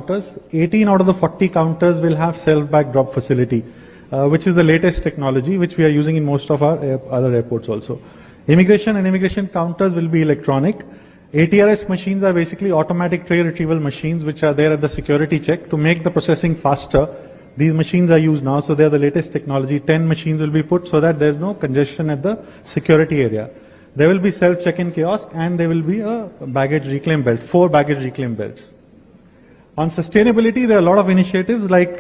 counters. 18 out of the 40 counters will have self-bag drop facility, which is the latest technology which we are using in most of our other airports also. Immigration and immigration counters will be electronic. ATRS machines are basically automatic tray retrieval machines which are there at the security check to make the processing faster. These machines are used now, so they are the latest technology. 10 machines will be put so that there's no congestion at the security area. There will be self-check-in kiosk and there will be a baggage reclaim belt, 4 baggage reclaim belts. On sustainability, there are a lot of initiatives like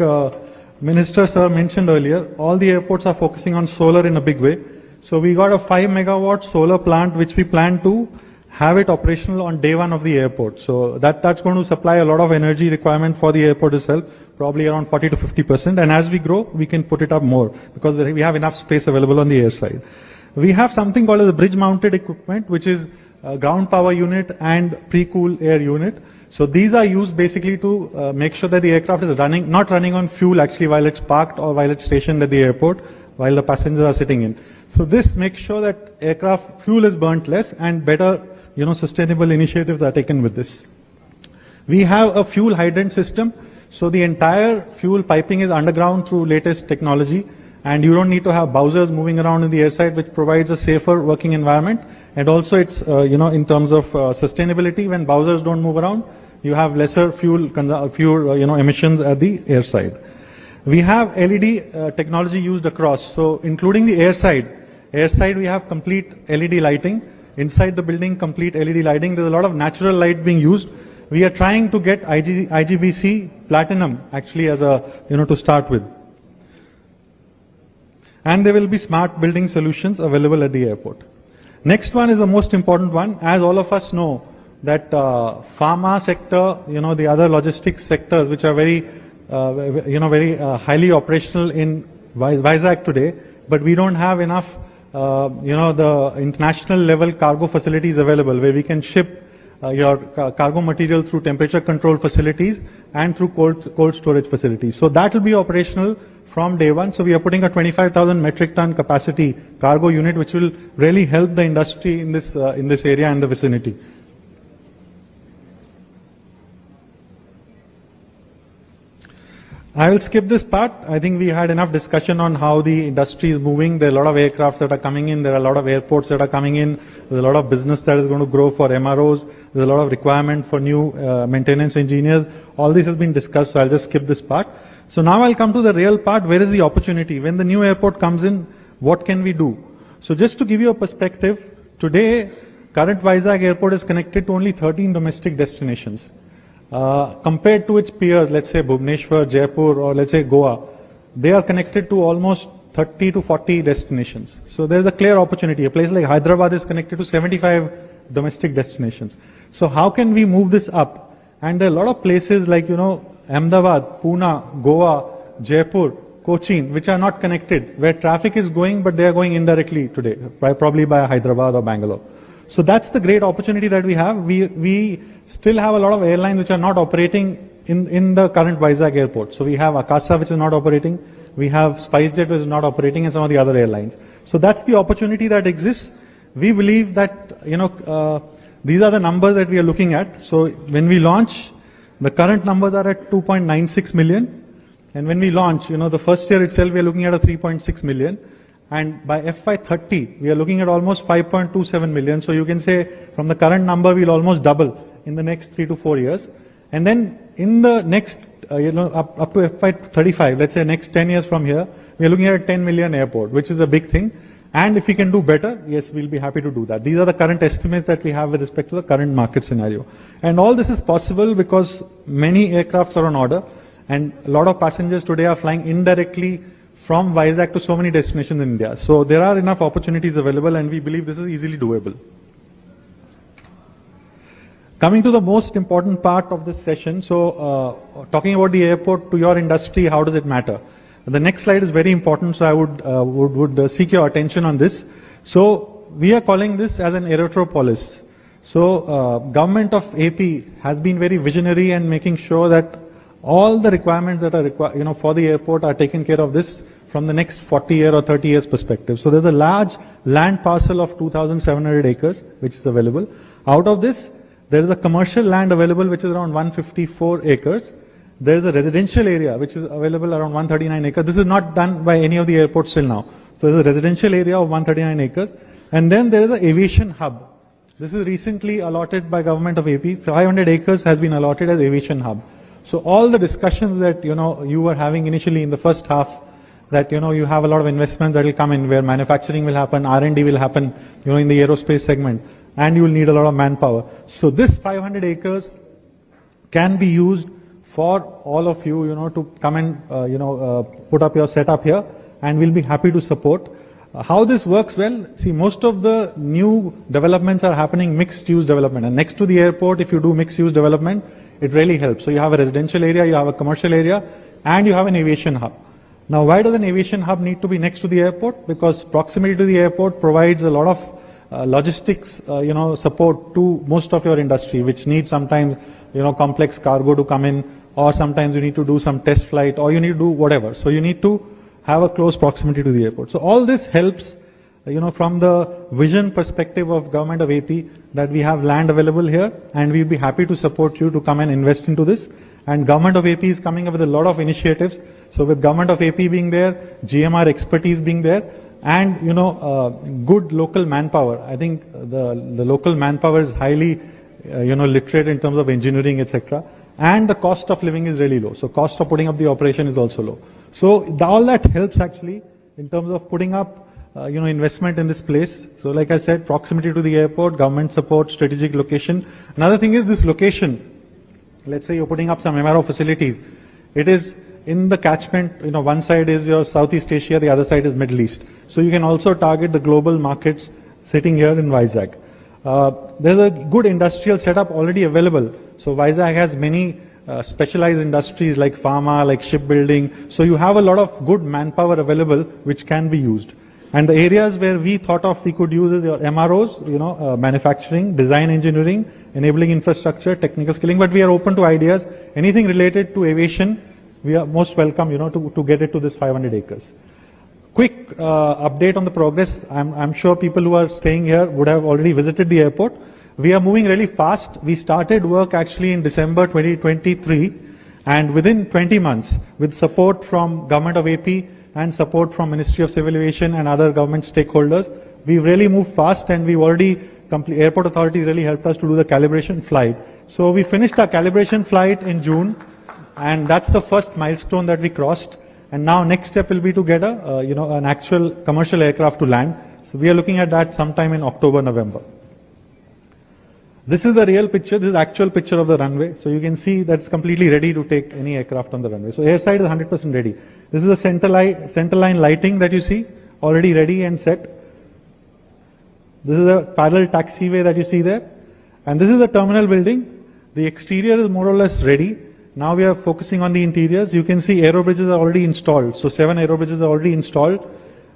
Minister Sir mentioned earlier. All the airports are focusing on solar in a big way. So we got a 5 megawatt solar plant which we plan to have it operational on day 1 of the airport. So that's going to supply a lot of energy requirement for the airport itself, probably around 40 to 50%. And as we grow, we can put it up more because we have enough space available on the air side. We have something called as a bridge mounted equipment, which is a ground power unit and pre-cool air unit. So these are used basically to make sure that the aircraft is not running on fuel actually while it's parked or while it's stationed at the airport, while the passengers are sitting in. So this makes sure that aircraft fuel is burnt less and better, sustainable initiatives are taken with this. We have a fuel hydrant system. So the entire fuel piping is underground through latest technology, and you don't need to have bowsers moving around in the airside, which provides a safer working environment. And also it's, in terms of sustainability, when bowsers don't move around, you have lesser fuel emissions at the airside. We have LED technology used across, so including the airside. Airside we have complete LED lighting. Inside the building, complete LED lighting. There's a lot of natural light being used. We are trying to get IGBC Platinum actually as a, to start with. And there will be smart building solutions available at the airport. Next one is the most important one. As all of us know that pharma sector, the other logistics sectors which are very, very highly operational in Vizag today, but we don't have enough the international level cargo facilities available where we can ship your cargo material through temperature control facilities and through cold storage facilities. So that will be operational from day 1. So we are putting a 25,000 metric ton capacity cargo unit which will really help the industry in this area and the vicinity. I will skip this part. I think we had enough discussion on how the industry is moving. There are a lot of aircrafts that are coming in. There are a lot of airports that are coming in. There's a lot of business that is going to grow for MROs. There's a lot of requirement for new maintenance engineers. All this has been discussed, so I'll just skip this part. So now I'll come to the real part. Where is the opportunity? When the new airport comes in, what can we do? So just to give you a perspective, today, current Vizag airport is connected to only 13 domestic destinations. Compared to its peers, let's say Bhubaneswar, Jaipur, or let's say Goa, they are connected to almost 30 to 40 destinations. So there's a clear opportunity. A place like Hyderabad is connected to 75 domestic destinations. So how can we move this up? And there are a lot of places like, Ahmedabad, Pune, Goa, Jaipur, Cochin, which are not connected, where traffic is going, but they are going indirectly today, probably by Hyderabad or Bangalore. So that's the great opportunity that we have. We still have a lot of airlines which are not operating in the current Vizag airport. So we have Akasa which is not operating. We have SpiceJet which is not operating, and some of the other airlines. So that's the opportunity that exists. We believe that, these are the numbers that we are looking at. So when we launch, the current numbers are at 2.96 million. And when we launch, the first year itself, we are looking at a 3.6 million. And by FY30, we are looking at almost 5.27 million. So you can say from the current number, we'll almost double in the next 3 to 4 years. And then in the next, up to FY35, let's say next 10 years from here, we are looking at a 10 million airport, which is a big thing. And if we can do better, yes, we'll be happy to do that. These are the current estimates that we have with respect to the current market scenario. And all this is possible because many aircrafts are on order, and a lot of passengers today are flying indirectly from Vizag to so many destinations in India. So there are enough opportunities available, and we believe this is easily doable. Coming to the most important part of this session, so talking about the airport to your industry, how does it matter? The next slide is very important, so I would seek your attention on this. So we are calling this as an aerotropolis. So government of AP has been very visionary and making sure that all the requirements that are required, for the airport are taken care of this from the next 40 year or 30 years perspective. So there's a large land parcel of 2,700 acres which is available. Out of this, there is a commercial land available which is around 154 acres, There is a residential area which is available around 139 acres. This is not done by any of the airports till now. So there's a residential area of 139 acres. And then there is an aviation hub. This is recently allotted by government of AP. 500 acres has been allotted as aviation hub. So all the discussions that, you were having initially in the first half, that, you have a lot of investment that will come in where manufacturing will happen, R&D will happen, in the aerospace segment, and you will need a lot of manpower. So this 500 acres can be used for all of you, to come and, put up your setup here, and we'll be happy to support. How this works? Well, see, most of the new developments are happening mixed-use development. And next to the airport, if you do mixed-use development, it really helps. So you have a residential area, you have a commercial area, and you have an aviation hub. Now, why does an aviation hub need to be next to the airport? Because proximity to the airport provides a lot of logistics, support to most of your industry, which needs sometimes, complex cargo to come in, or sometimes you need to do some test flight, or you need to do whatever. So you need to have a close proximity to the airport. So all this helps, from the vision perspective of government of AP, that we have land available here, and we'll be happy to support you to come and invest into this. And government of AP is coming up with a lot of initiatives. So with government of AP being there, GMR expertise being there, and good local manpower. I think the local manpower is highly literate in terms of engineering, etc. And the cost of living is really low. So cost of putting up the operation is also low. So all that helps actually in terms of putting up investment in this place. So like I said, proximity to the airport, government support, strategic location. Another thing is this location. Let's say you're putting up some MRO facilities. It is in the catchment, one side is your Southeast Asia, the other side is Middle East. So you can also target the global markets sitting here in Vizag. There's a good industrial setup already available. So Vizag has many specialized industries like pharma, like shipbuilding. So you have a lot of good manpower available which can be used. And the areas where we thought of we could use is your MROs, manufacturing, design engineering, enabling infrastructure, technical skilling. But we are open to ideas. Anything related to aviation, we are most welcome, to get it to this 500 acres. Quick update on the progress. I'm sure people who are staying here would have already visited the airport. We are moving really fast. We started work actually in December 2023, and within 20 months, with support from Government of AP and support from Ministry of Civil Aviation and other government stakeholders, we really moved fast, and we've already airport authorities really helped us to do the calibration flight. So we finished our calibration flight in June, and that's the first milestone that we crossed. And now next step will be to get an actual commercial aircraft to land. So we are looking at that sometime in October, November. This is the real picture. This is the actual picture of the runway. So you can see that it's completely ready to take any aircraft on the runway. So airside is 100% ready. This is the center line lighting that you see, already ready and set. This is a parallel taxiway that you see there. And this is the terminal building. The exterior is more or less ready. Now we are focusing on the interiors. You can see aero bridges are already installed. So 7 aero bridges are already installed.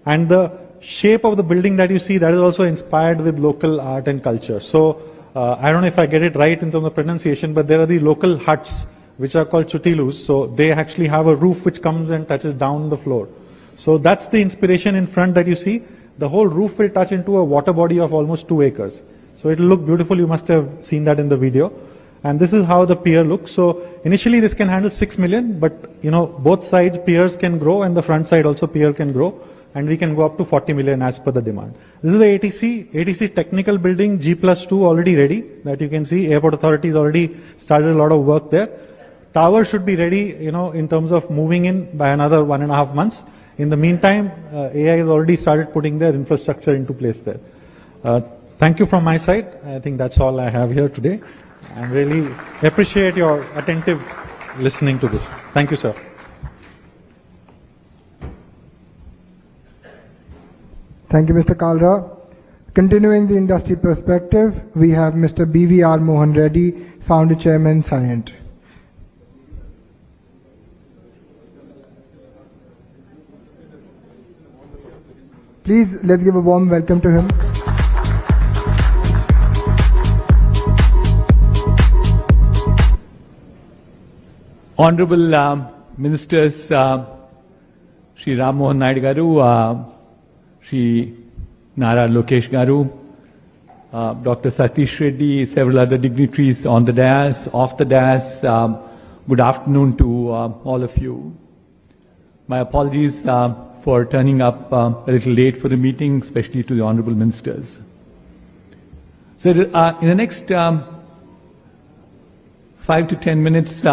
And the shape of the building that you see, that is also inspired with local art and culture. So I don't know if I get it right in terms of pronunciation, but there are the local huts which are called chutilus. So they actually have a roof which comes and touches down the floor. So that's the inspiration in front that you see. The whole roof will touch into a water body of almost 2 acres. So it will look beautiful. You must have seen that in the video. And this is how the pier looks. So initially this can handle 6 million, but both sides piers can grow, and the front side also pier can grow, and we can go up to 40 million as per the demand. This is the ATC technical building, G+2 already ready, that you can see. Airport authorities already started a lot of work there. Tower should be ready, in terms of moving in by another 1.5 months. In the meantime, AI has already started putting their infrastructure into place there. Thank you from my side. I think that's all I have here today. I really appreciate your attentive listening to this. Thank you, sir. Thank you, Mr. Kalra. Continuing the industry perspective, we have Mr. BVR Mohan Reddy, Founder Chairman, Scient. Please, let's give a warm welcome to him. Honorable Ministers, Shri Ram Mohan Naidu Garu, Shri Nara Lokesh Garu, Dr. Satish Reddy, several other dignitaries on the dais, off the dais, Good afternoon to all of you. My apologies for turning up a little late for the meeting, especially to the honorable ministers. So in the next 5 to 10 minutes,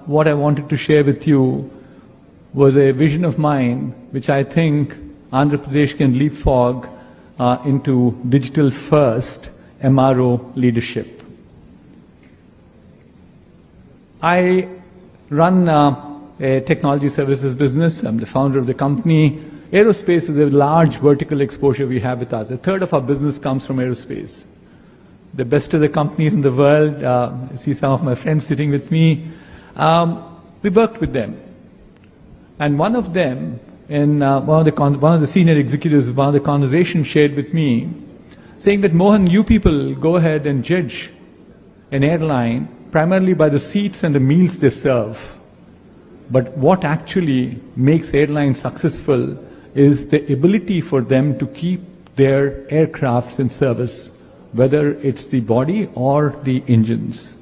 what I wanted to share with you was a vision of mine, which I think Andhra Pradesh can leapfrog into digital first MRO leadership. I run a technology services business. I'm the founder of the company. Aerospace is a large vertical exposure we have with us. A third of our business comes from aerospace. The best of the companies in the world, I see some of my friends sitting with me, we worked with them. And one of them, in one of the senior executives, one of the conversations shared with me, saying that, Mohan, you people go ahead and judge an airline primarily by the seats and the meals they serve. But what actually makes airlines successful is the ability for them to keep their aircrafts in service, whether it's the body or the engines.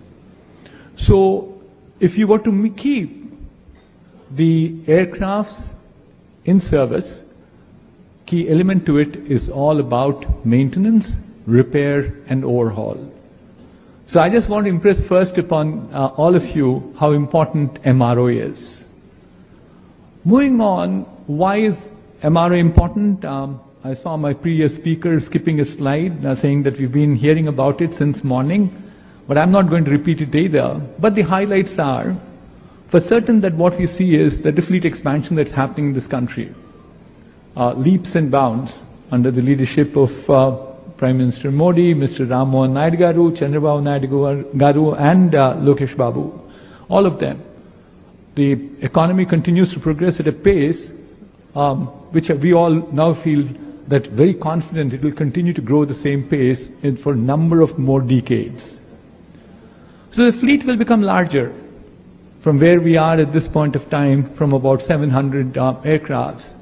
So if you were to keep the aircrafts in service, key element to it is all about maintenance, repair, and overhaul. So I just want to impress first upon all of you how important MRO is. Moving on, why is MRO important? I saw my previous speaker skipping a slide saying that we've been hearing about it since morning, but I'm not going to repeat it either. But the highlights are, for certain, that what we see is that the fleet expansion that's happening in this country. Leaps and bounds under the leadership of Prime Minister Modi, Mr. Ram Mohan Naidu Garu, Chandrababu Naidu Garu, and Lokesh Babu, all of them. The economy continues to progress at a pace which we all now feel that very confident it will continue to grow at the same pace for a number of more decades. So the fleet will become larger from where we are at this point of time, from about 700 aircrafts,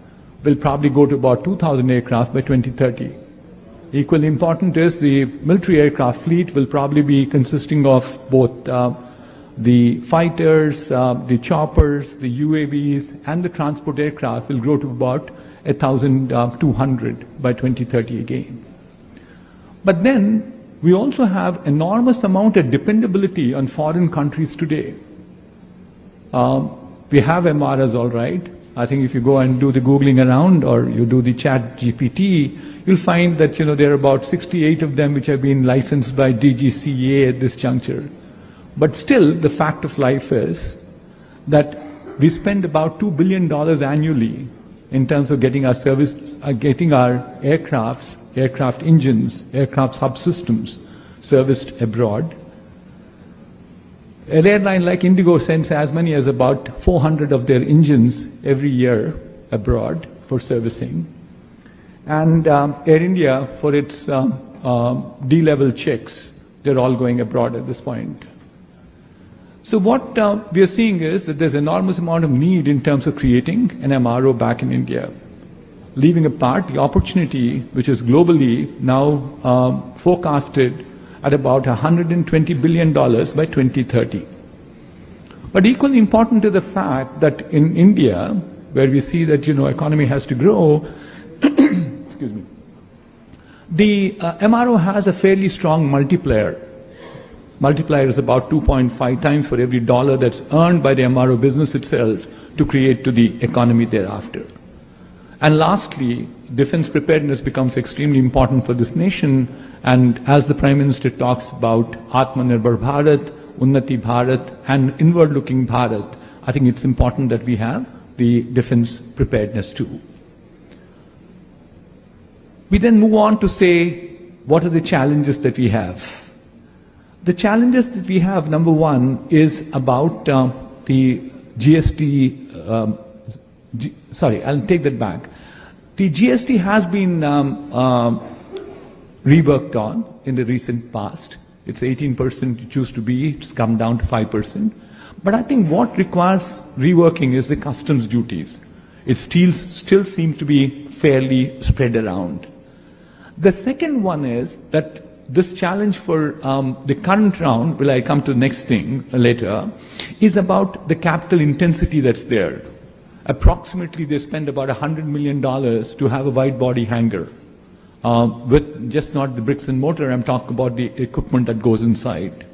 will probably go to about 2,000 aircraft by 2030. Equally important is the military aircraft fleet will probably be consisting of both the fighters, the choppers, the UAVs, and the transport aircraft will grow to about 1,200 by 2030 again. But then we also have enormous amount of dependability on foreign countries today. We have MRs, all right. I think if you go and do the Googling around or you do the chat GPT, you'll find that there are about 68 of them which have been licensed by DGCA at this juncture. But still, the fact of life is that we spend about $2 billion annually in terms of getting our services, getting our aircrafts, aircraft engines, aircraft subsystems serviced abroad. An airline like Indigo sends as many as about 400 of their engines every year abroad for servicing. And Air India, for its D-level checks, they're all going abroad at this point. So what we are seeing is that there's enormous amount of need in terms of creating an MRO back in India, leaving apart the opportunity which is globally now forecasted at about $120 billion by 2030. But equally important to the fact that in India, where we see that economy has to grow, excuse me, the MRO has a fairly strong multiplier. Multiplier is about 2.5 times for every dollar that's earned by the MRO business itself to create to the economy thereafter. And lastly, defense preparedness becomes extremely important for this nation. And as the Prime Minister talks about Atmanirbhar Bharat, Unnati Bharat, and inward-looking Bharat, I think it's important that we have the defense preparedness too. We then move on to say, what are the challenges that we have? The challenges that we have, number one, is about the GST, sorry, I'll take that back. The GST has been reworked on in the recent past. It's 18% it used to be, it's come down to 5%. But I think what requires reworking is the customs duties. It still seems to be fairly spread around. The second one is that this challenge for the current round, will I come to the next thing later, is about the capital intensity that's there. Approximately, they spend about $100 million to have a wide-body hangar. With just not the bricks and mortar, I'm talking about the equipment that goes inside.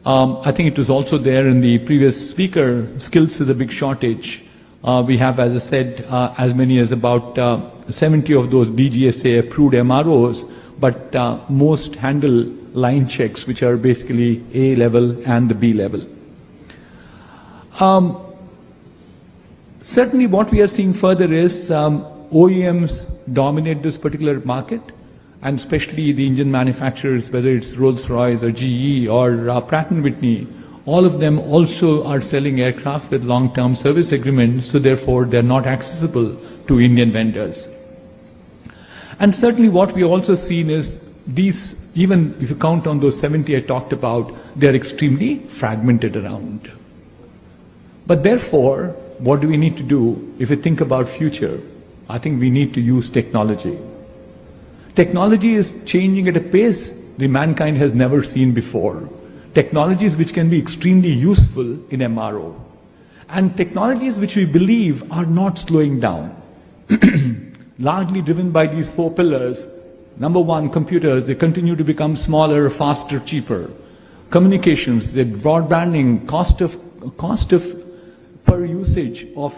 I think it was also there in the previous speaker, skills is a big shortage. We have, as I said, as many as about 70 of those DGSA approved MROs, but most handle line checks, which are basically A level and the B level. Certainly what we are seeing further is OEMs dominate this particular market, and especially the engine manufacturers, whether it's Rolls-Royce or GE or Pratt & Whitney, all of them also are selling aircraft with long-term service agreements, so therefore they're not accessible to Indian vendors. And certainly what we also seen is these, even if you count on those 70 I talked about, they're extremely fragmented around. But therefore, what do we need to do if we think about future? I think we need to use technology. Technology is changing at a pace the mankind has never seen before. Technologies which can be extremely useful in MRO. And technologies which we believe are not slowing down. Largely driven by these four pillars. Number one, computers, they continue to become smaller, faster, cheaper. Communications, the broadbanding, cost of per usage of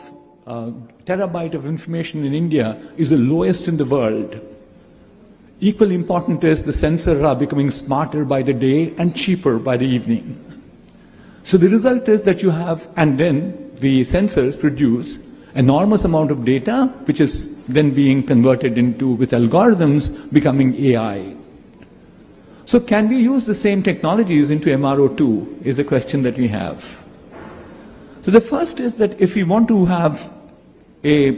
terabyte of information in India is the lowest in the world. Equally important is the sensors are becoming smarter by the day and cheaper by the evening. So the result is that you have, and then the sensors produce enormous amount of data, which is then being converted into, with algorithms, becoming AI. So can we use the same technologies into MRO too, is a question that we have. So the first is that if we want to have a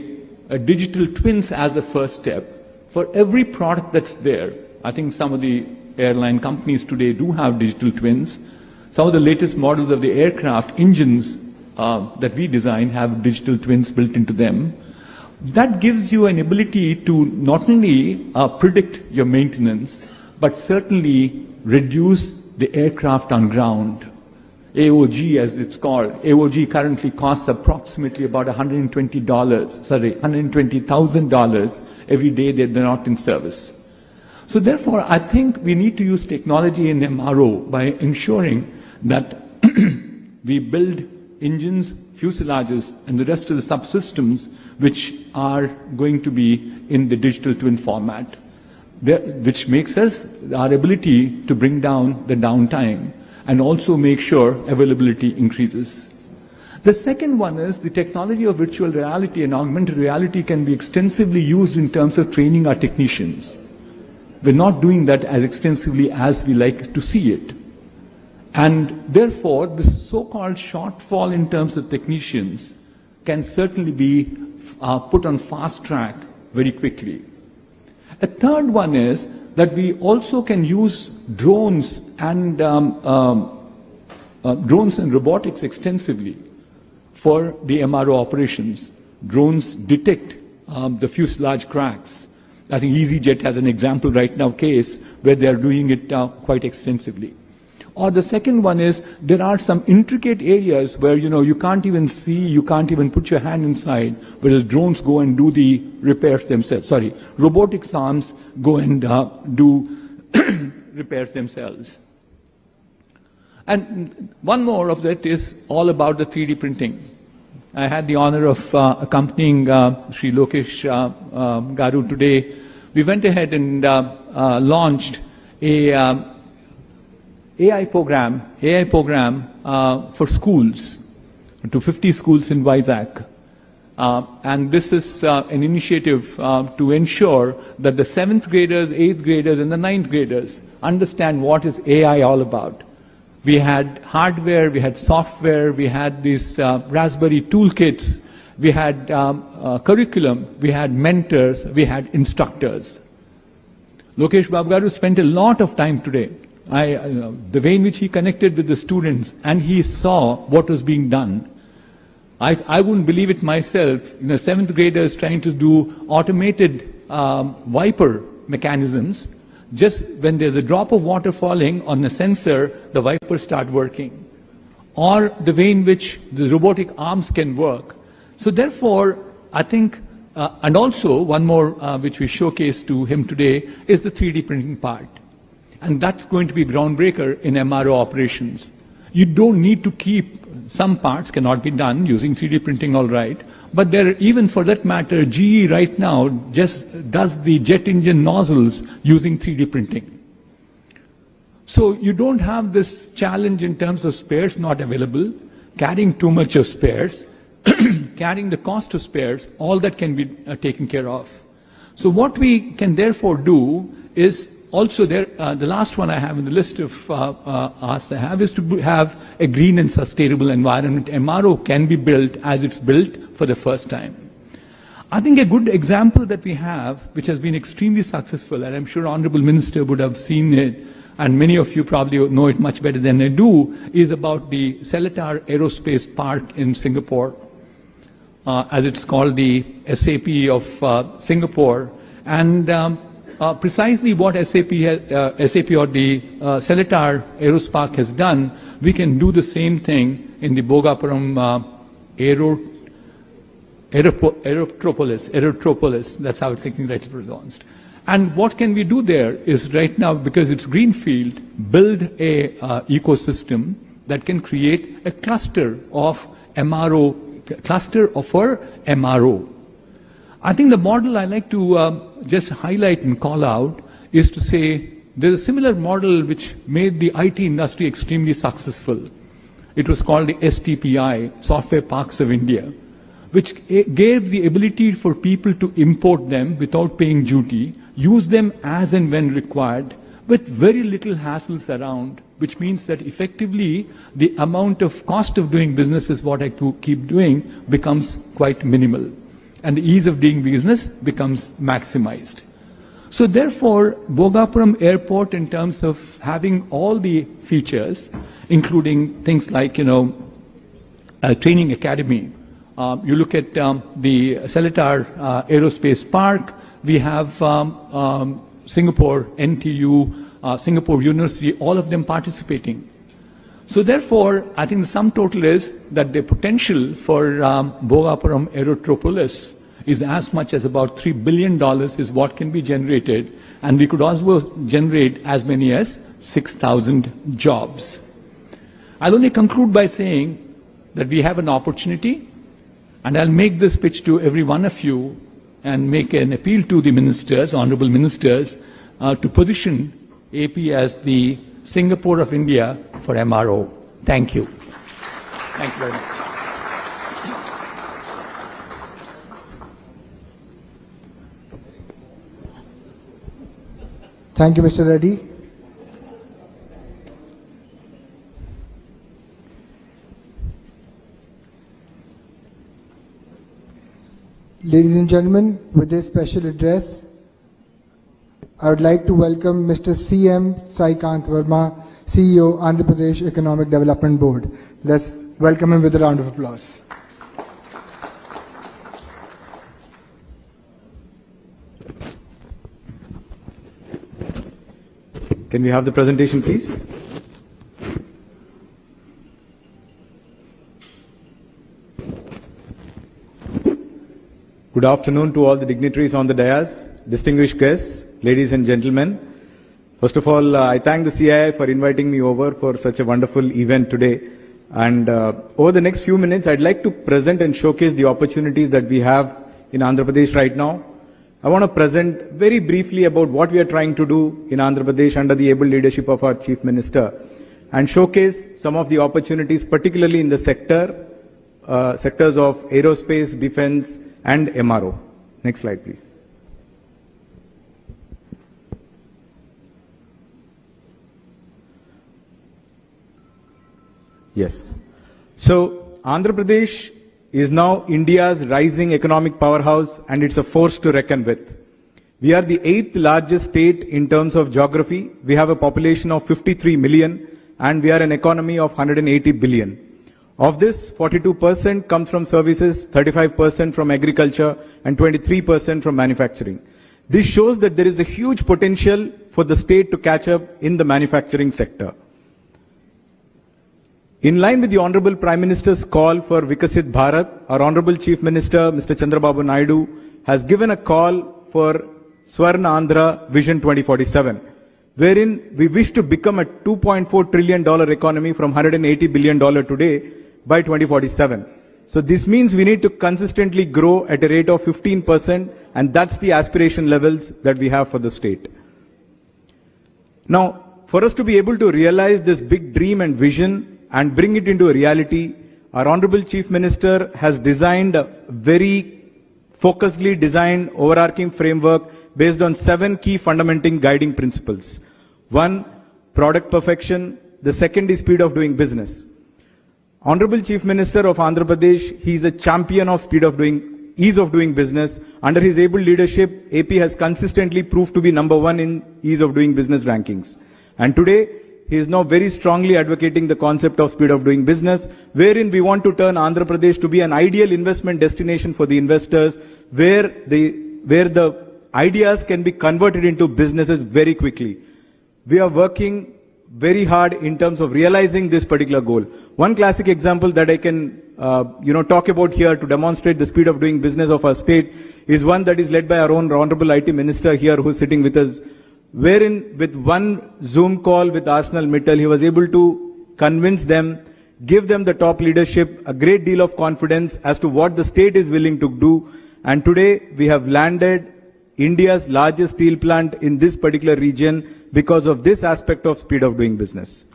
digital twins as the first step, for every product that's there, I think some of the airline companies today do have digital twins. Some of the latest models of the aircraft engines that we design have digital twins built into them. That gives you an ability to not only predict your maintenance, but certainly reduce the aircraft on ground. AOG, as it's called. AOG currently costs approximately about $120,000 every day that they're not in service. So therefore, I think we need to use technology in MRO by ensuring that we build engines, fuselages, and the rest of the subsystems which are going to be in the digital twin format, which makes us our ability to bring down the downtime and also make sure availability increases. The second one is the technology of virtual reality and augmented reality can be extensively used in terms of training our technicians. We're not doing that as extensively as we like to see it. And therefore, this so-called shortfall in terms of technicians can certainly be put on fast track very quickly. A third one is that we also can use drones and robotics extensively for the MRO operations. Drones detect the fuselage cracks. I think EasyJet has an example right now case where they are doing it quite extensively. Or the second one is there are some intricate areas where you can't even see, you can't even put your hand inside, whereas drones go and do the repairs themselves. Sorry, robotics arms go and do repairs themselves. And one more of that is all about the 3D printing. I had the honor of accompanying Sri Lokesh Garu today. We went ahead and launched a AI program for schools, to 50 schools in Vizag. And this is an initiative to ensure that the 7th graders, 8th graders, and the 9th graders understand what is AI all about. We had hardware, we had software, we had these Raspberry toolkits, we had curriculum, we had mentors, we had instructors. Lokesh Babu Garu spent a lot of time today. The way in which he connected with the students and he saw what was being done. I wouldn't believe it myself. 7th graders trying to do automated wiper mechanisms. just when there's a drop of water falling on a sensor, the wipers start working, or the way in which the robotic arms can work. So therefore, I think, and also one more which we showcased to him today is the 3D printing part. And that's going to be groundbreaker in MRO operations. You don't need to keep, some parts cannot be done using 3D printing, all right. But there, even for that matter, GE right now just does the jet engine nozzles using 3D printing. So you don't have this challenge in terms of spares not available, carrying too much of spares, carrying the cost of spares, all that can be taken care of. So what we can therefore do is also there, the last one I have in the list of asks I have is to have a green and sustainable environment. MRO can be built as it's built for the first time. I think a good example that we have, which has been extremely successful, and I'm sure Honorable Minister would have seen it, and many of you probably know it much better than I do, is about the Seletar Aerospace Park in Singapore, as it's called the SAP of Singapore. And precisely what SAP or the Seletar Aerospark has done, we can do the same thing in the Bhogapuram Aerotropolis, that's how it's taking right pronounced. And what can we do there is right now, because it's greenfield, build a ecosystem that can create a cluster of MRO, for MRO. I think the model I like to just highlight and call out is to say there's a similar model which made the IT industry extremely successful. It was called the STPI, Software Parks of India, which gave the ability for people to import them without paying duty, use them as and when required, with very little hassles around, which means that effectively the amount of cost of doing business is what I keep doing becomes quite minimal. And the ease of doing business becomes maximized. So therefore, Bhogapuram Airport, in terms of having all the features, including things like, a training academy. You look at the Seletar Aerospace Park, we have Singapore, NTU, Singapore University, all of them participating. So therefore, I think the sum total is that the potential for Bhogapuram Aerotropolis is as much as about $3 billion is what can be generated, and we could also generate as many as 6,000 jobs. I'll only conclude by saying that we have an opportunity, and I'll make this pitch to every one of you and make an appeal to the ministers, honorable ministers, to position AP as the Singapore of India for MRO. Thank you. Thank you very much. Thank you, Mr. Reddy. Ladies and gentlemen, with this special address, I would like to welcome Mr. C.M. Saikant Verma, CEO, Andhra Pradesh Economic Development Board. Let's welcome him with a round of applause. Can we have the presentation, please? Good afternoon to all the dignitaries on the dais, distinguished guests, ladies and gentlemen. First of all, I thank the CII for inviting me over for such a wonderful event today. And over the next few minutes, I'd like to present and showcase the opportunities that we have in Andhra Pradesh right now. I want to present very briefly about what we are trying to do in Andhra Pradesh under the able leadership of our Chief Minister, and showcase some of the opportunities, particularly in the sectors of aerospace, defense, and MRO. Next slide, please. Yes. So, Andhra Pradesh is now India's rising economic powerhouse, and it's a force to reckon with. We are the 8th largest state in terms of geography. We have a population of 53 million, and we are an economy of 180 billion. Of this, 42% comes from services, 35% from agriculture, and 23% from manufacturing. This shows that there is a huge potential for the state to catch up in the manufacturing sector. In line with the Honorable Prime Minister's call for Vikasit Bharat, our Honorable Chief Minister, Mr. Chandrababu Naidu, has given a call for Swarna Andhra Vision 2047, wherein we wish to become a $2.4 trillion economy from $180 billion today by 2047. So this means we need to consistently grow at a rate of 15%, and that's the aspiration levels that we have for the state. Now, for us to be able to realize this big dream and vision and bring it into a reality, our Honorable Chief Minister has designed a very focusedly designed overarching framework based on 7 key fundamental guiding principles. 1, product perfection. The second is speed of doing business. Honorable Chief Minister of Andhra Pradesh, he is a champion of ease of doing business. Under his able leadership, AP has consistently proved to be number 1 in ease of doing business rankings. And today, he is now very strongly advocating the concept of speed of doing business, wherein we want to turn Andhra Pradesh to be an ideal investment destination for the investors, where the ideas can be converted into businesses very quickly. We are working very hard in terms of realizing this particular goal. One classic example that I can talk about here to demonstrate the speed of doing business of our state is one that is led by our own Honorable IT Minister here, who is sitting with us, wherein with one Zoom call with Arsenal Mittal, he was able to convince them, give them the top leadership, a great deal of confidence as to what the state is willing to do. And today we have landed India's largest steel plant in this particular region because of this aspect of speed of doing business.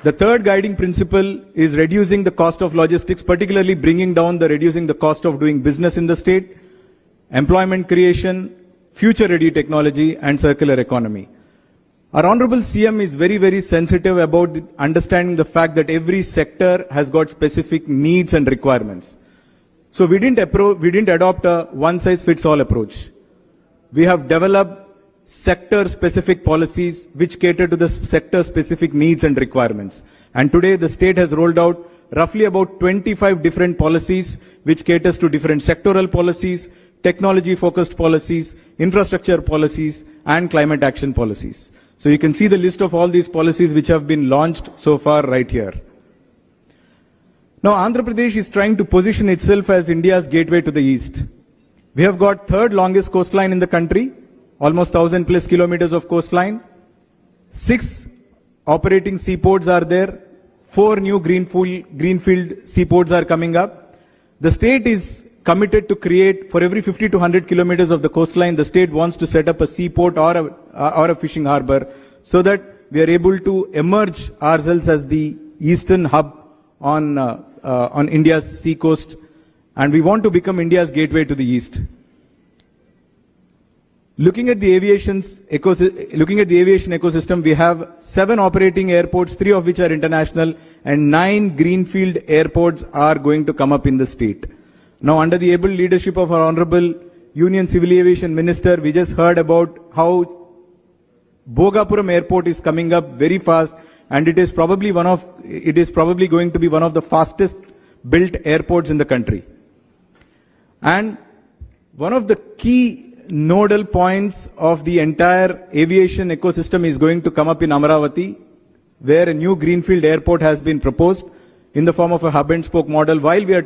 The third guiding principle is reducing the cost of logistics, particularly reducing the cost of doing business in the state, employment creation, future-ready technology, and circular economy. Our Honorable CM is very, very sensitive about understanding the fact that every sector has got specific needs and requirements. So we didn't adopt a one-size-fits-all approach. We have developed sector-specific policies which cater to the sector-specific needs and requirements. And today the state has rolled out roughly about 25 different policies which caters to different sectoral policies, technology-focused policies, infrastructure policies, and climate action policies. So you can see the list of all these policies which have been launched so far right here. Now, Andhra Pradesh is trying to position itself as India's gateway to the east. We have got third longest coastline in the country, almost 1,000+ kilometers of coastline. 6 operating seaports are there. 4 new greenfield seaports are coming up. The state is committed to create, for every 50 to 100 kilometers of the coastline, the state wants to set up a seaport or a fishing harbor, so that we are able to emerge ourselves as the eastern hub on India's sea coast, and we want to become India's gateway to the east. Looking at the aviation ecosystem, we have 7 operating airports, 3 of which are international, and 9 greenfield airports are going to come up in the state. Now, under the able leadership of our Honorable Union Civil Aviation Minister, we just heard about how Bhogapuram Airport is coming up very fast, and it is probably going to be one of the fastest built airports in the country. And one of the key nodal points of the entire aviation ecosystem is going to come up in Amaravati, where a new greenfield airport has been proposed in the form of a hub and spoke model, while we are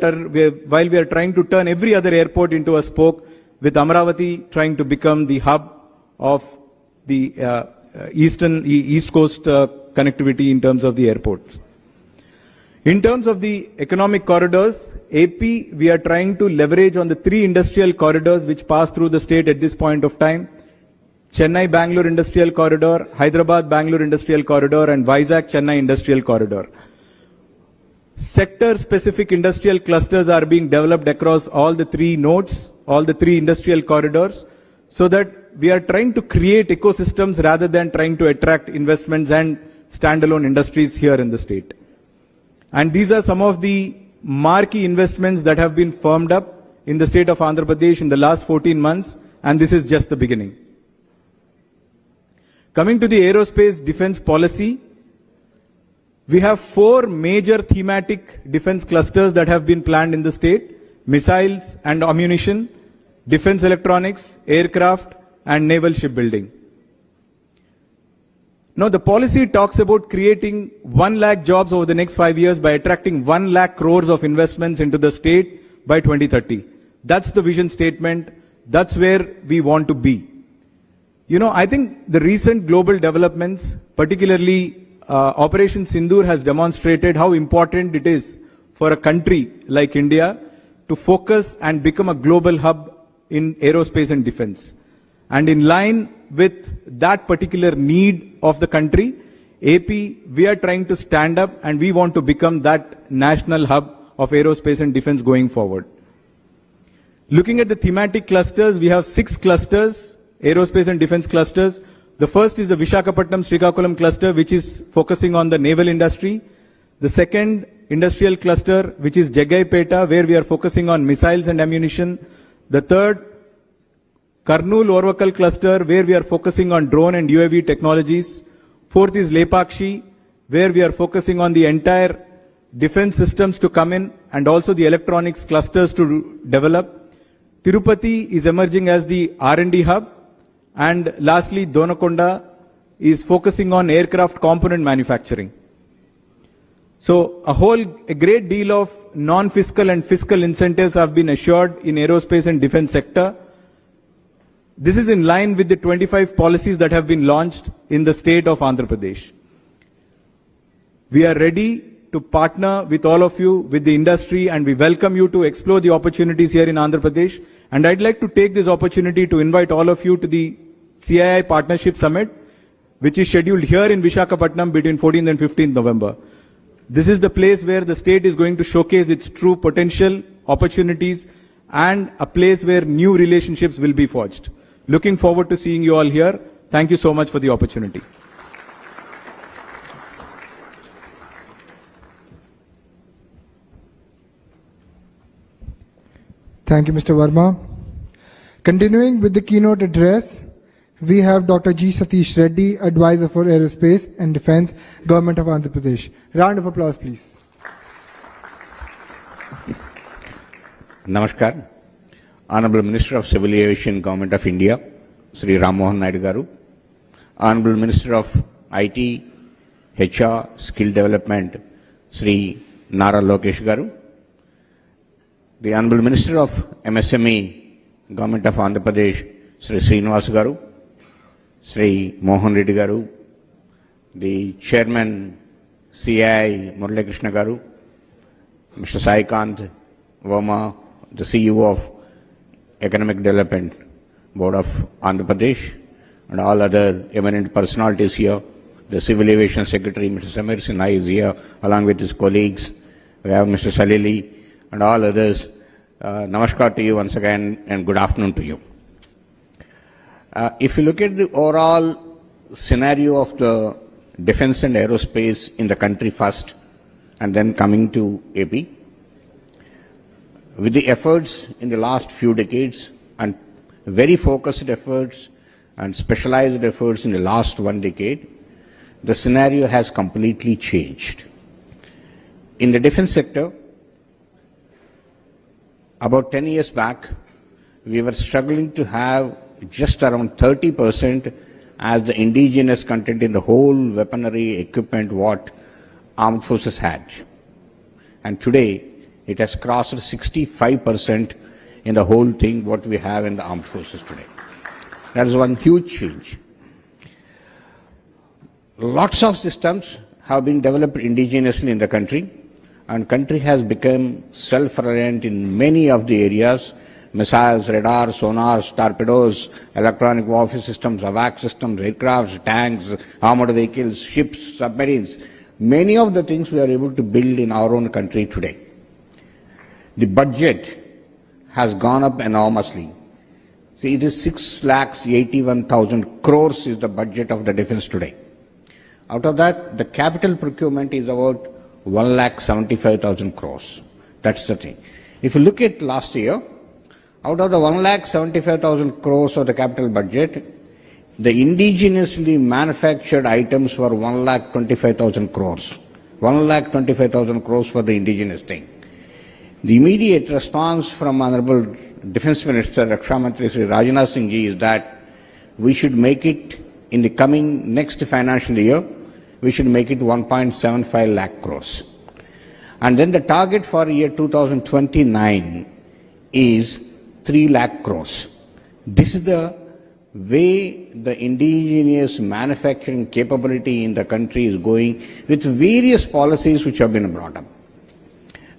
trying to turn every other airport into a spoke, with Amaravati trying to become the hub of the East Coast connectivity in terms of the airports. In terms of the economic corridors, AP, we are trying to leverage on the 3 industrial corridors which pass through the state at this point of time: Chennai-Bangalore Industrial Corridor, Hyderabad-Bangalore Industrial Corridor, and Vizag-Chennai Industrial Corridor. Sector-specific industrial clusters are being developed across all the 3 nodes, all the 3 industrial corridors, so that we are trying to create ecosystems rather than trying to attract investments and standalone industries here in the state. And these are some of the marquee investments that have been firmed up in the state of Andhra Pradesh in the last 14 months, and this is just the beginning. Coming to the aerospace defense policy, we have 4 major thematic defense clusters that have been planned in the state: missiles and ammunition, defense electronics, aircraft, and naval shipbuilding. Now, the policy talks about creating 1 lakh jobs over the next 5 years by attracting 1 lakh crores of investments into the state by 2030. That's the vision statement. That's where we want to be. You know, I think the recent global developments, particularly Operation Sindoor, has demonstrated how important it is for a country like India to focus and become a global hub in aerospace and defense. And in line with that particular need of the country, AP, we are trying to stand up and we want to become that national hub of aerospace and defense going forward. Looking at the thematic clusters, we have 6 clusters, aerospace and defense clusters. The first is the Visakhapatnam Srikakulam cluster, which is focusing on the naval industry. The second industrial cluster, which is Jagaipeta, where we are focusing on missiles and ammunition. The third, Karnool Orvakal cluster, where we are focusing on drone and UAV technologies. Fourth is Lepakshi, where we are focusing on the entire defense systems to come in and also the electronics clusters to develop. Tirupati is emerging as the R&D hub. And lastly, Donakonda is focusing on aircraft component manufacturing. So a great deal of non-fiscal and fiscal incentives have been assured in aerospace and defense sector. This is in line with the 25 policies that have been launched in the state of Andhra Pradesh. We are ready to partner with all of you, with the industry, and we welcome you to explore the opportunities here in Andhra Pradesh. And I'd like to take this opportunity to invite all of you to the CII Partnership Summit, which is scheduled here in Visakhapatnam between 14th and 15th November. This is the place where the state is going to showcase its true potential, opportunities, and a place where new relationships will be forged. Looking forward to seeing you all here. Thank you so much for the opportunity. Thank you, Mr. Verma. Continuing with the keynote address, we have Dr. G. Satish Reddy, Advisor for Aerospace and Defense, Government of Andhra Pradesh. Round of applause, please. Namaskar. Honorable Minister of Civil Aviation, Government of India, Sri Ram Mohan Naidu Garu. Honorable Minister of IT, HR, Skill Development, Sri Nara Lokesh Garu. The Honorable Minister of MSME, Government of Andhra Pradesh, Sri Srinivas Garu, Sri Mohan Reddy Garu, the Chairman, CII, Murali Krishna Garu, Mr. Sai Kant Verma, the CEO of Economic Development Board of Andhra Pradesh, and all other eminent personalities here. The Civil Aviation Secretary, Mr. Samir Sinha, is here, along with his colleagues. We have Mr. Salili and all others. Namaskar to you once again, and good afternoon to you. If you look at the overall scenario of the defense and aerospace in the country first, and then coming to AP, with the efforts in the last few decades and very focused efforts and specialized efforts in the last 1 decade, the scenario has completely changed. In the defense sector, about 10 years back, we were struggling to have just around 30% as the indigenous content in the whole weaponry equipment what armed forces had. And today, it has crossed 65% in the whole thing what we have in the armed forces today. That is one huge change. Lots of systems have been developed indigenously in the country, and country has become self-reliant in many of the areas: missiles, radars, sonars, torpedoes, electronic warfare systems, AWACS systems, aircrafts, tanks, armored vehicles, ships, submarines. Many of the things we are able to build in our own country today. The budget has gone up enormously. See, it is 6,81,000 crores is the budget of the defense today. Out of that, the capital procurement is about 1,75,000 crores. That's the thing. If you look at last year, out of the 1,75,000 crores of the capital budget, the indigenously manufactured items were 1,25,000 crores. 1,25,000 crores for the indigenous thing. The immediate response from Honorable Defense Minister, Raksha Mantri Sri Rajnath Singh ji, is that we should make it in the coming next financial year, we should make it 1.75 lakh crores. And then the target for year 2029 is 3 lakh crores. This is the way the indigenous manufacturing capability in the country is going with various policies which have been brought up.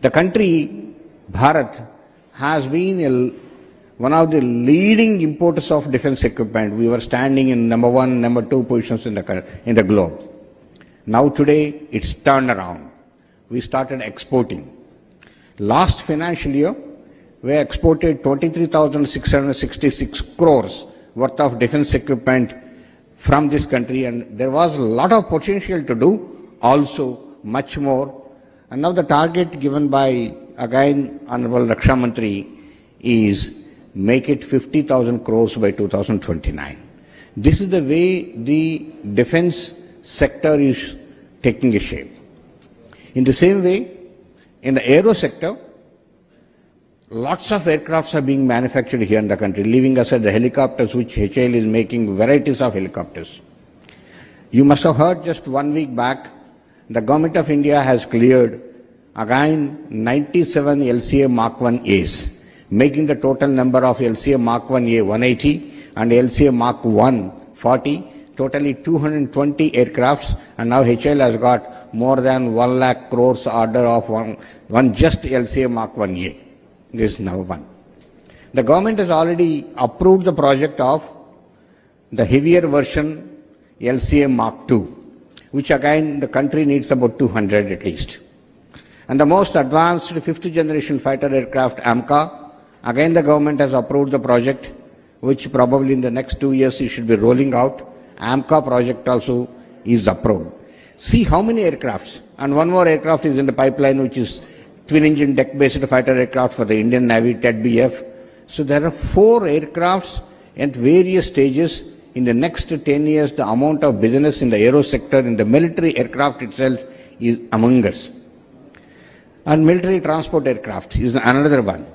The country, Bharat, has been one of the leading importers of defense equipment. We were standing in number 1, number 2 positions in the globe. Now today, it's turned around. We started exporting. Last financial year, we exported 23,666 crores worth of defense equipment from this country, and there was a lot of potential to do, also much more. And now the target given by, again, Honorable Raksha Mantri is make it 50,000 crores by 2029. This is the way the defense sector is taking a shape. In the same way, in the aero sector, lots of aircrafts are being manufactured here in the country, leaving aside the helicopters, which HAL is making varieties of helicopters. You must have heard just 1 week back, the Government of India has cleared again 97 LCA Mark 1As, making the total number of LCA Mark 1A 180 and LCA Mark 1 40, totally 220 aircrafts, and now HAL has got more than 1 lakh crores order of one just LCA Mark 1A. This is number 1. The government has already approved the project of the heavier version LCA Mark 2, which again the country needs about 200 at least. And the most advanced 5th generation fighter aircraft AMCA, again the government has approved the project, which probably in the next 2 years it should be rolling out. AMCA project also is approved. See how many aircrafts, and one more aircraft is in the pipeline, which is twin-engine deck-based fighter aircraft for the Indian Navy, TED-BF. So there are 4 aircrafts at various stages. In the next 10 years, the amount of business in the aero sector, in the military aircraft itself, is among us. And military transport aircraft is another one,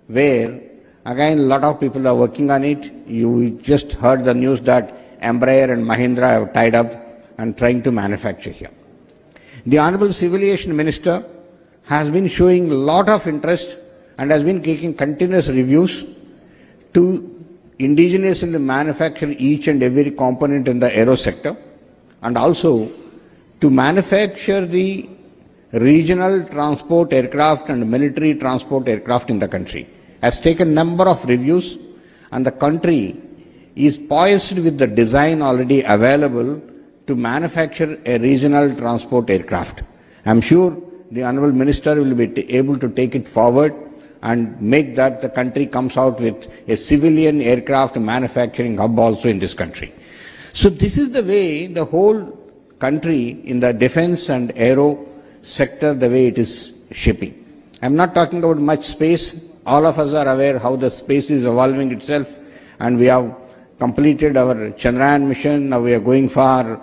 where again a lot of people are working on it. You just heard the news that Embraer and Mahindra have tied up and trying to manufacture here. The Honorable Civil Aviation Minister has been showing a lot of interest and has been taking continuous reviews to indigenously manufacture each and every component in the aero sector, and also to manufacture the regional transport aircraft and military transport aircraft in the country. Has taken number of reviews, and the country is poised with the design already available to manufacture a regional transport aircraft. I am sure the Honorable Minister will be able to take it forward and make that the country comes out with a civilian aircraft manufacturing hub also in this country. So this is the way the whole country in the defense and aero sector, the way it is shaping. I am not talking about much space. All of us are aware how the space is evolving itself, and we have completed our Chandrayaan mission. Now we are going for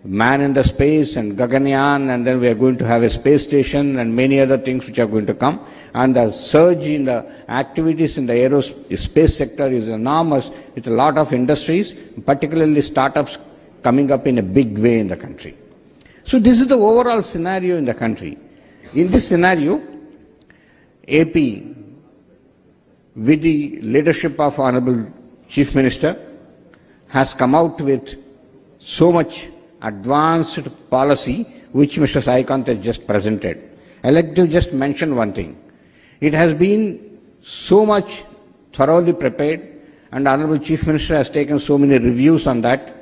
man in the space and Gaganyaan, and then we are going to have a space station and many other things which are going to come. And the surge in the activities in the aerospace sector is enormous, with a lot of industries, particularly startups, coming up in a big way in the country. So this is the overall scenario in the country. In this scenario, AP, with the leadership of Honorable Chief Minister, has come out with so much advanced policy which Mr. Saikant has just presented. I'd like to just mention one thing. It has been so much thoroughly prepared, and Honorable Chief Minister has taken so many reviews on that,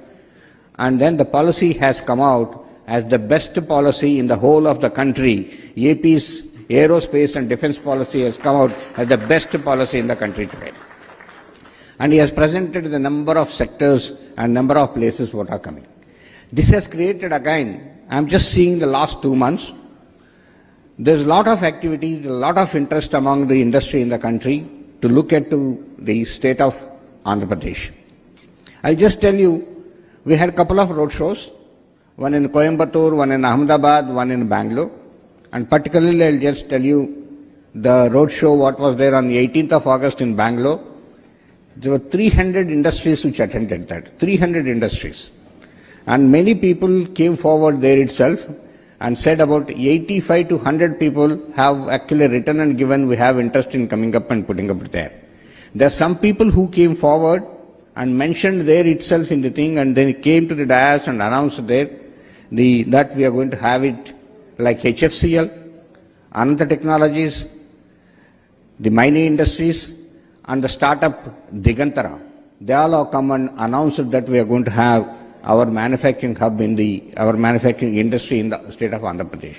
and then the policy has come out as the best policy in the whole of the country. AP's aerospace and defense policy has come out as the best policy in the country today. And he has presented the number of sectors and number of places what are coming. This has created again, I'm just seeing the last 2 months, there's a lot of activity, a lot of interest among the industry in the country to look at the state of Andhra Pradesh. I'll just tell you, we had a couple of road shows, one in Coimbatore, one in Ahmedabad, one in Bangalore, and particularly I'll just tell you the road show what was there on the 18th of August in Bangalore, there were 300 industries which attended that, 300 industries. And many people came forward there itself and said about 85 to 100 people have actually written and given we have interest in coming up and putting up there. There are some people who came forward and mentioned there itself in the thing, and then came to the dais and announced there that we are going to have it like HFCL, Ananta Technologies, the mining industries, and the startup Digantara. They all have come and announced that we are going to have our manufacturing hub our manufacturing industry in the state of Andhra Pradesh.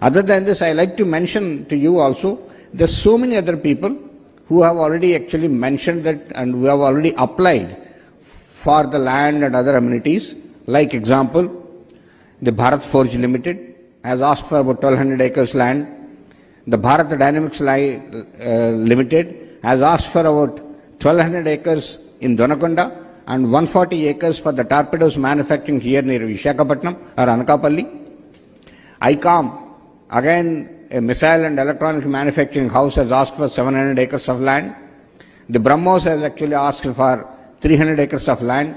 Other than this, I like to mention to you also, there's so many other people who have already actually mentioned that and who have already applied for the land and other amenities. Like example, the Bharat Forge Limited has asked for about 1200 acres land. The Bharat Dynamics Limited has asked for about 1200 acres in Donakonda and 140 acres for the torpedoes manufacturing here near Vishakhapatnam or Anakapalli. ICOM, again a missile and electronic manufacturing house, has asked for 700 acres of land. The BrahMos has actually asked for 300 acres of land.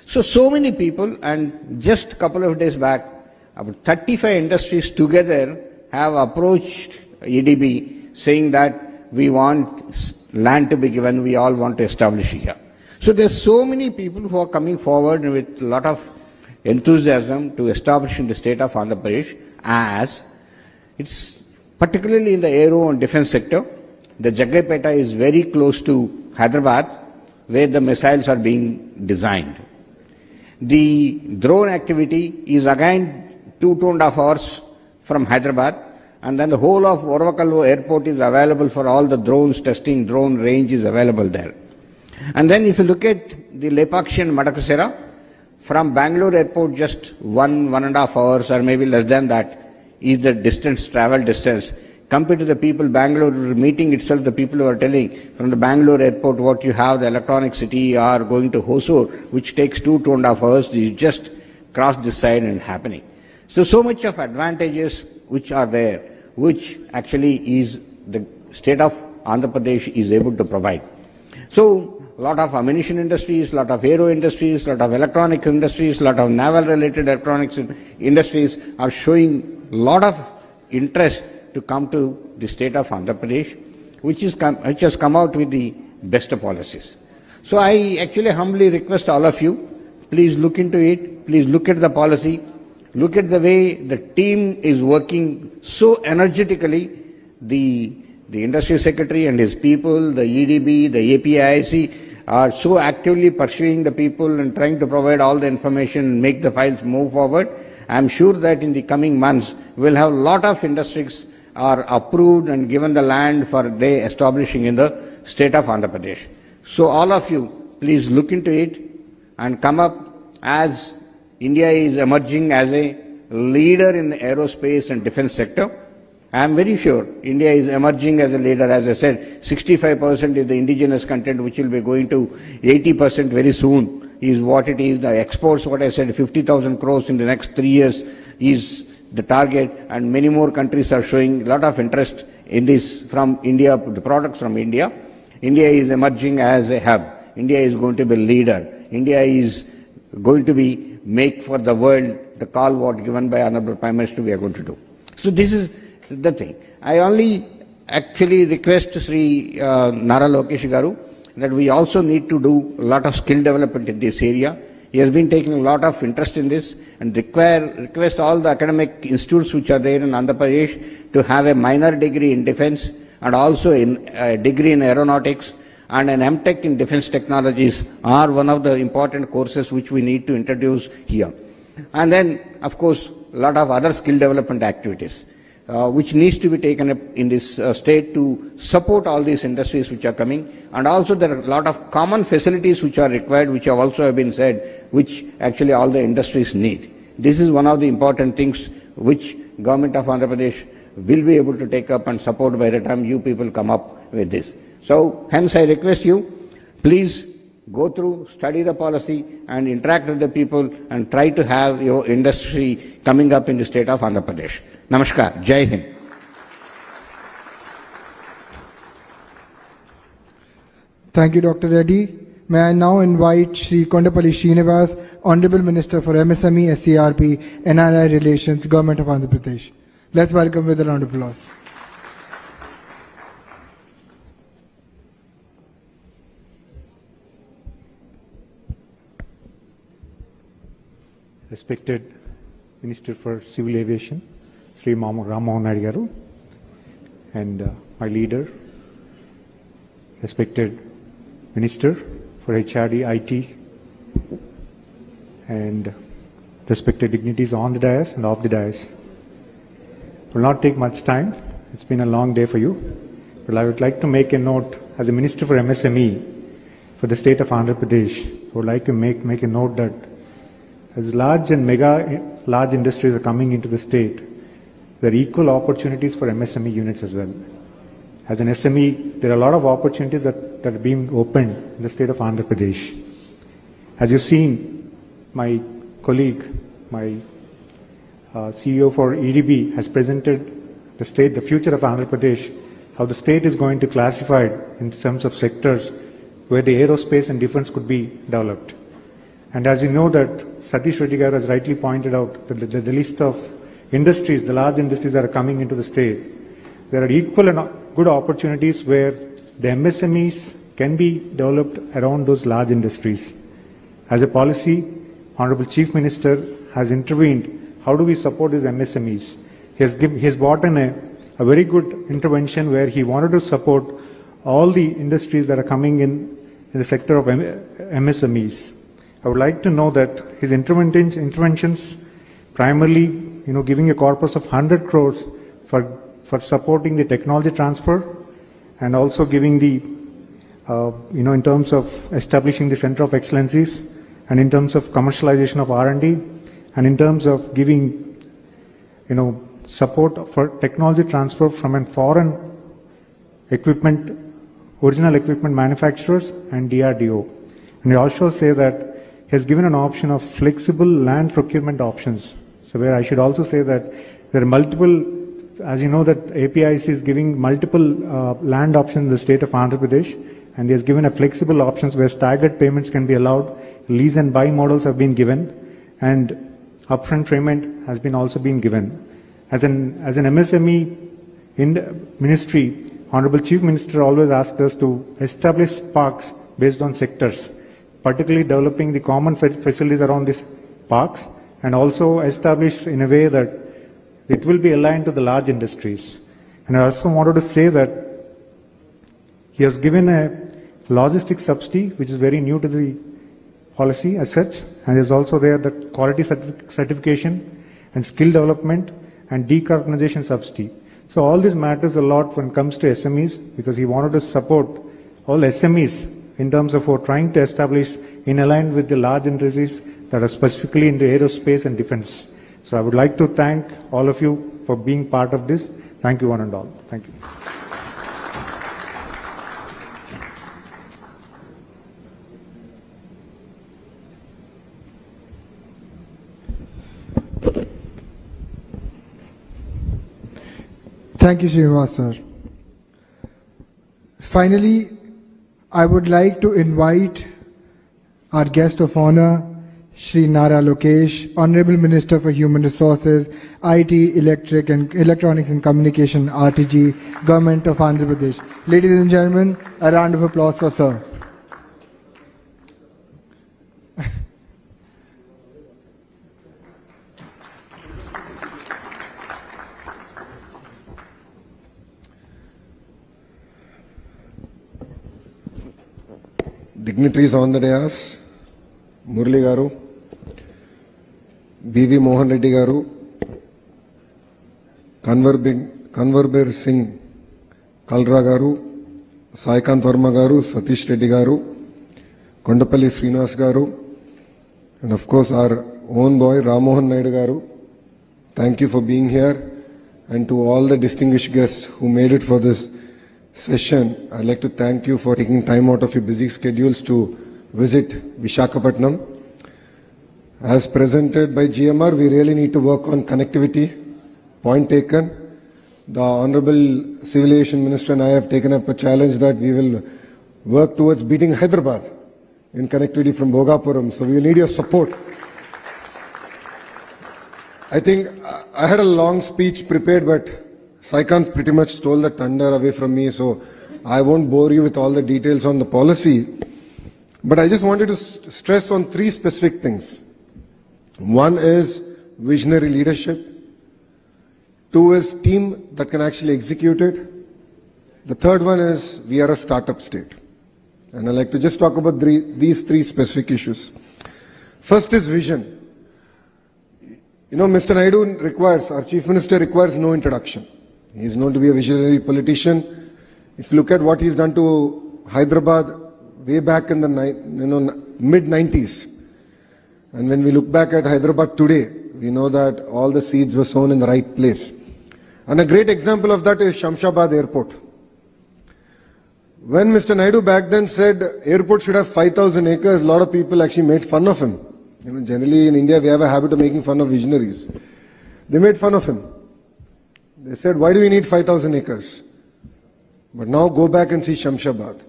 So many people, and just a couple of days back, about 35 industries together have approached EDB saying that we want land to be given, we all want to establish here. So there's so many people who are coming forward with a lot of enthusiasm to establish in the state of Andhra Pradesh, as it's particularly in the aero and defense sector. The Jagaipeta is very close to Hyderabad, where the missiles are being designed. The drone activity is again 2.5 hours from Hyderabad, and then the whole of Orvakallu airport is available for all the drones testing, drone range is available there. And then if you look at the Lepakshi and Madakasera, from Bangalore airport just 1.5 hours or maybe less than that is the distance, travel distance. Compared to the people, Bangalore meeting itself, the people who are telling from the Bangalore airport what you have, the electronic city, are going to Hosur, which takes 2.5 hours, you just cross this side and happening. So much of advantages which are there, which actually is the state of Andhra Pradesh is able to provide. So, a lot of ammunition industries, lot of aero industries, lot of electronic industries, lot of naval related electronics industries are showing a lot of interest to come to the state of Andhra Pradesh, which has come out with the best policies. So I actually humbly request all of you, please look into it, please look at the policy, look at the way the team is working so energetically, the industry secretary and his people, the EDB, the APIIC are so actively pursuing the people and trying to provide all the information, make the files move forward. I am sure that in the coming months, we'll have a lot of industries are approved and given the land for they establishing in the state of Andhra Pradesh. So all of you, please look into it and come up, as India is emerging as a leader in the aerospace and defense sector. I am very sure India is emerging as a leader. As I said, 65% is the indigenous content, which will be going to 80% very soon, is what it is. The exports, what I said, 50,000 crores in the next 3 years is the target, and many more countries are showing a lot of interest in this from India, the products from India. India is emerging as a hub. India is going to be a leader. India is going to be make for the world the call what given by Honorable Prime Minister we are going to do. So this is the thing. I only actually request Sri Nara Lokesh Garu that we also need to do a lot of skill development in this area. He has been taking a lot of interest in this, and request all the academic institutes which are there in Andhra Pradesh to have a minor degree in defense and also a degree in aeronautics, and an MTech in defense technologies are one of the important courses which we need to introduce here. And then, of course, a lot of other skill development activities which needs to be taken up in this state to support all these industries which are coming. And also there are a lot of common facilities which are required, which have also been said, which actually all the industries need. This is one of the important things which Government of Andhra Pradesh will be able to take up and support by the time you people come up with this. So hence I request you, please go through, study the policy and interact with the people and try to have your industry coming up in the state of Andhra Pradesh. Namaskar. Jai Hind. Thank you, Dr. Reddy. May I now invite Shri Kondapalli Srinivas, Honorable Minister for MSME, SCRP, NRI Relations, Government of Andhra Pradesh. Let's welcome with a round of applause. Respected Minister for Civil Aviation, Sri Ramohan Naidu garu, and my leader, respected Minister for HRD, IT, and respected dignitaries on the dais and off the dais. It will not take much time. It's been a long day for you. But I would like to make a note as a Minister for MSME for the state of Andhra Pradesh. I would like to make a note that as large and large industries are coming into the state, there are equal opportunities for MSME units as well. As an SME, there are a lot of opportunities that are being opened in the state of Andhra Pradesh. As you've seen, my colleague, my CEO for EDB has presented the future of Andhra Pradesh, how the state is going to classify it in terms of sectors where the aerospace and defense could be developed. And as you know that Satish Reddy garu has rightly pointed out that the list of industries, the large industries that are coming into the state, there are equal and good opportunities where the MSMEs can be developed around those large industries. As a policy, Honorable Chief Minister has intervened. How do we support these MSMEs? He has brought in a very good intervention where he wanted to support all the industries that are coming in the sector of MSMEs. I would like to know that his interventions primarily, giving a corpus of 100 crores for supporting the technology transfer and also giving the, in terms of establishing the center of excellencies and in terms of commercialization of R&D and in terms of giving, support for technology transfer from a foreign original equipment manufacturers and DRDO. And I also say that he has given an option of flexible land procurement options. So where I should also say that there are multiple, as you know that APIC is giving multiple land options in the state of Andhra Pradesh, and he has given a flexible options where staggered payments can be allowed, lease and buy models have been given, and upfront payment has been also been given. As an MSME ministry, Honorable Chief Minister always asked us to establish parks based on sectors, particularly developing the common facilities around these parks and also establish in a way that it will be aligned to the large industries. And I also wanted to say that he has given a logistics subsidy, which is very new to the policy as such, and there's also there the quality certification and skill development and decarbonization subsidy. So all this matters a lot when it comes to SMEs because he wanted to support all SMEs in terms of trying to establish in alignment with the large industries that are specifically in the aerospace and defense. So I would like to thank all of you for being part of this. Thank you one and all. Thank you. Thank you, Srinivas sir. Finally, I would like to invite our guest of honor, Shri Nara Lokesh, Honorable Minister for Human Resources, IT, Electronics and Communication, RTG, Government of Andhra Pradesh. Ladies and gentlemen, a round of applause for sir. Dignitaries on the dais, Murli garu, B.V. Mohan Reddy garu, Kanwarbir Singh Kalra garu, Saikant Verma garu, Satish Reddy garu, Kondapalli Srinivas garu, and of course our own boy Ramohan Naidu garu. Thank you for being here, and to all the distinguished guests who made it for this session, I'd like to thank you for taking time out of your busy schedules to visit Visakhapatnam. As presented by GMR, we really need to work on connectivity. Point taken. The Honorable Civil Aviation Minister and I have taken up a challenge that we will work towards beating Hyderabad in connectivity from Bhogapuram. So we will need your support. I think I had a long speech prepared, but Saikant pretty much stole the thunder away from me, so I won't bore you with all the details on the policy. But I just wanted to stress on three specific things. One is visionary leadership. Two is team that can actually execute it. The third one is we are a startup state. And I'd like to just talk about these three specific issues. First is vision. You know, Mr. Naidu requires, our Chief Minister requires no introduction. He is known to be a visionary politician. If you look at what he's done to Hyderabad way back in the mid-90s, and when we look back at Hyderabad today, we know that all the seeds were sown in the right place. And a great example of that is Shamshabad Airport. When Mr. Naidu back then said airport should have 5,000 acres, a lot of people actually made fun of him. You know, generally in India we have a habit of making fun of visionaries. They made fun of him. They said, why do we need 5,000 acres? But now go back and see Shamshabad.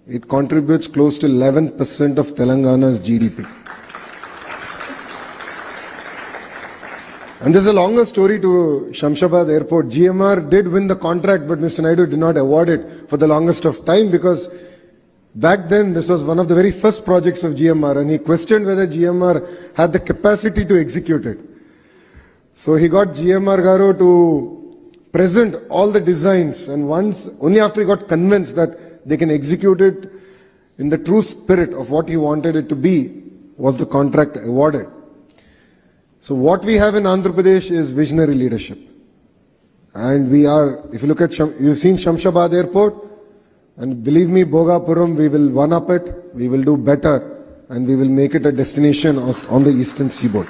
It contributes close to 11% of Telangana's GDP. And there's a longer story to Shamshabad Airport. GMR did win the contract, but Mr. Naidu did not award it for the longest of time because back then this was one of the very first projects of GMR and he questioned whether GMR had the capacity to execute it. So he got GMR Garu to present all the designs, and only after he got convinced that they can execute it in the true spirit of what he wanted it to be, was the contract awarded. So what we have in Andhra Pradesh is visionary leadership. And we are, if you look at, you've seen Shamshabad Airport, and believe me, Bhogapuram, we will one-up it, we will do better, and we will make it a destination on the eastern seaboard.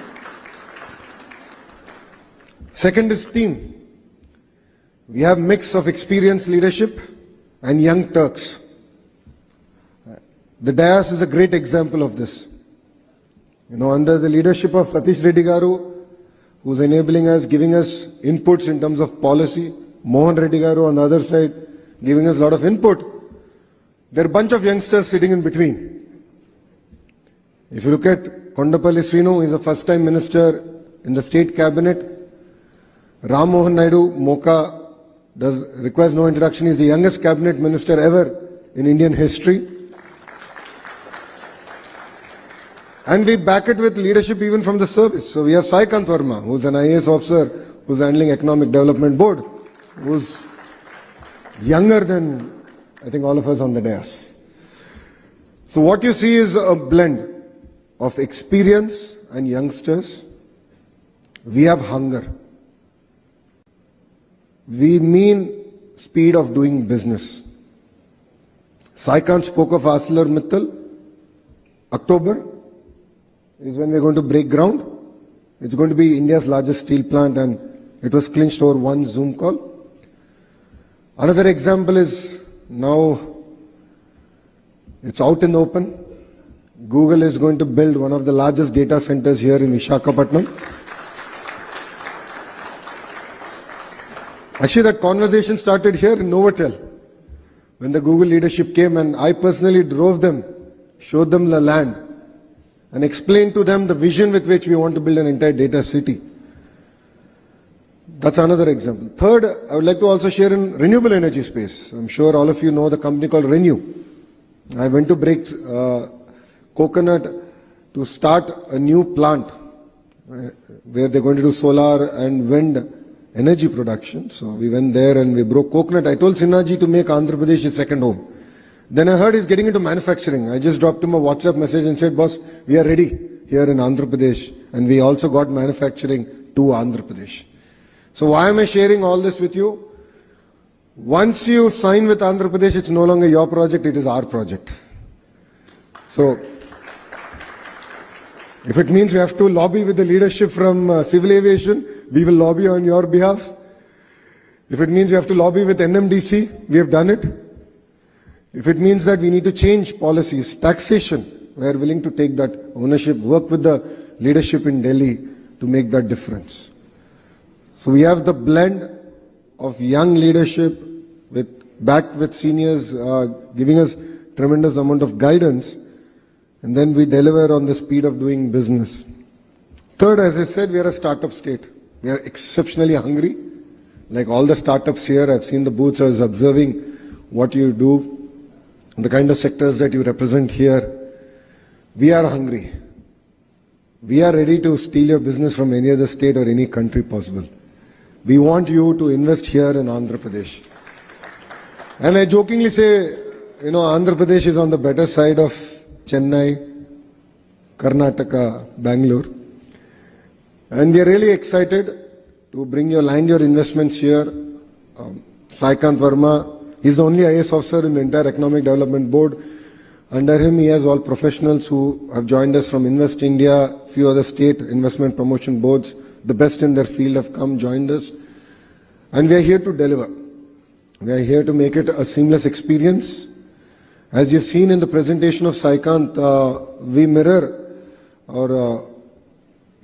Second is team. We have mix of experienced leadership and young Turks. The Dayas is a great example of this. You know, under the leadership of Satish Reddy Garu, who's enabling us, giving us inputs in terms of policy, Mohan Reddy Garu on the other side, giving us a lot of input. There are a bunch of youngsters sitting in between. If you look at Kondapalli Srinu, he's a first-time minister in the state cabinet. Ram Mohan Naidu, Moka, requires no introduction. He's the youngest cabinet minister ever in Indian history. And we back it with leadership even from the service. So we have Saikant Verma, who's an IAS officer, who's handling Economic Development Board, who's younger than, I think, all of us on the dais. So what you see is a blend of experience and youngsters. We have hunger. We mean speed of doing business. Saikant spoke of ArcelorMittal. October is when we're going to break ground. It's going to be India's largest steel plant, and it was clinched over one Zoom call. Another example is now it's out in the open. Google is going to build one of the largest data centers here in Visakhapatnam. Actually, that conversation started here in Novotel when the Google leadership came, and I personally drove them, showed them the land, and explain to them the vision with which we want to build an entire data city. That's another example. Third, I would like to also share in renewable energy space. I'm sure all of you know the company called Renew. I went to break coconut to start a new plant where they're going to do solar and wind energy production. So we went there and we broke coconut. I told Sinhaji to make Andhra Pradesh his second home. Then I heard he's getting into manufacturing. I just dropped him a WhatsApp message and said, boss, we are ready here in Andhra Pradesh. And we also got manufacturing to Andhra Pradesh. So why am I sharing all this with you? Once you sign with Andhra Pradesh, it's no longer your project, it is our project. So if it means we have to lobby with the leadership from civil aviation, we will lobby on your behalf. If it means we have to lobby with NMDC, we have done it. If it means that we need to change policies, taxation, we are willing to take that ownership, work with the leadership in Delhi to make that difference. So we have the blend of young leadership backed with seniors giving us tremendous amount of guidance, and then we deliver on the speed of doing business. Third, as I said, we are a startup state. We are exceptionally hungry. Like all the startups here, I've seen the booths, I was observing what you do, the kind of sectors that you represent here. We are hungry. We are ready to steal your business from any other state or any country possible. We want you to invest here in Andhra Pradesh. And I jokingly say, Andhra Pradesh is on the better side of Chennai, Karnataka, Bangalore. And we are really excited to bring land your investments here. Saikant Verma, he's the only IAS officer in the entire Economic Development Board. Under him, he has all professionals who have joined us from Invest India, few other state investment promotion boards. The best in their field have come, joined us. And we are here to deliver. We are here to make it a seamless experience. As you've seen in the presentation of Saikant, we mirror or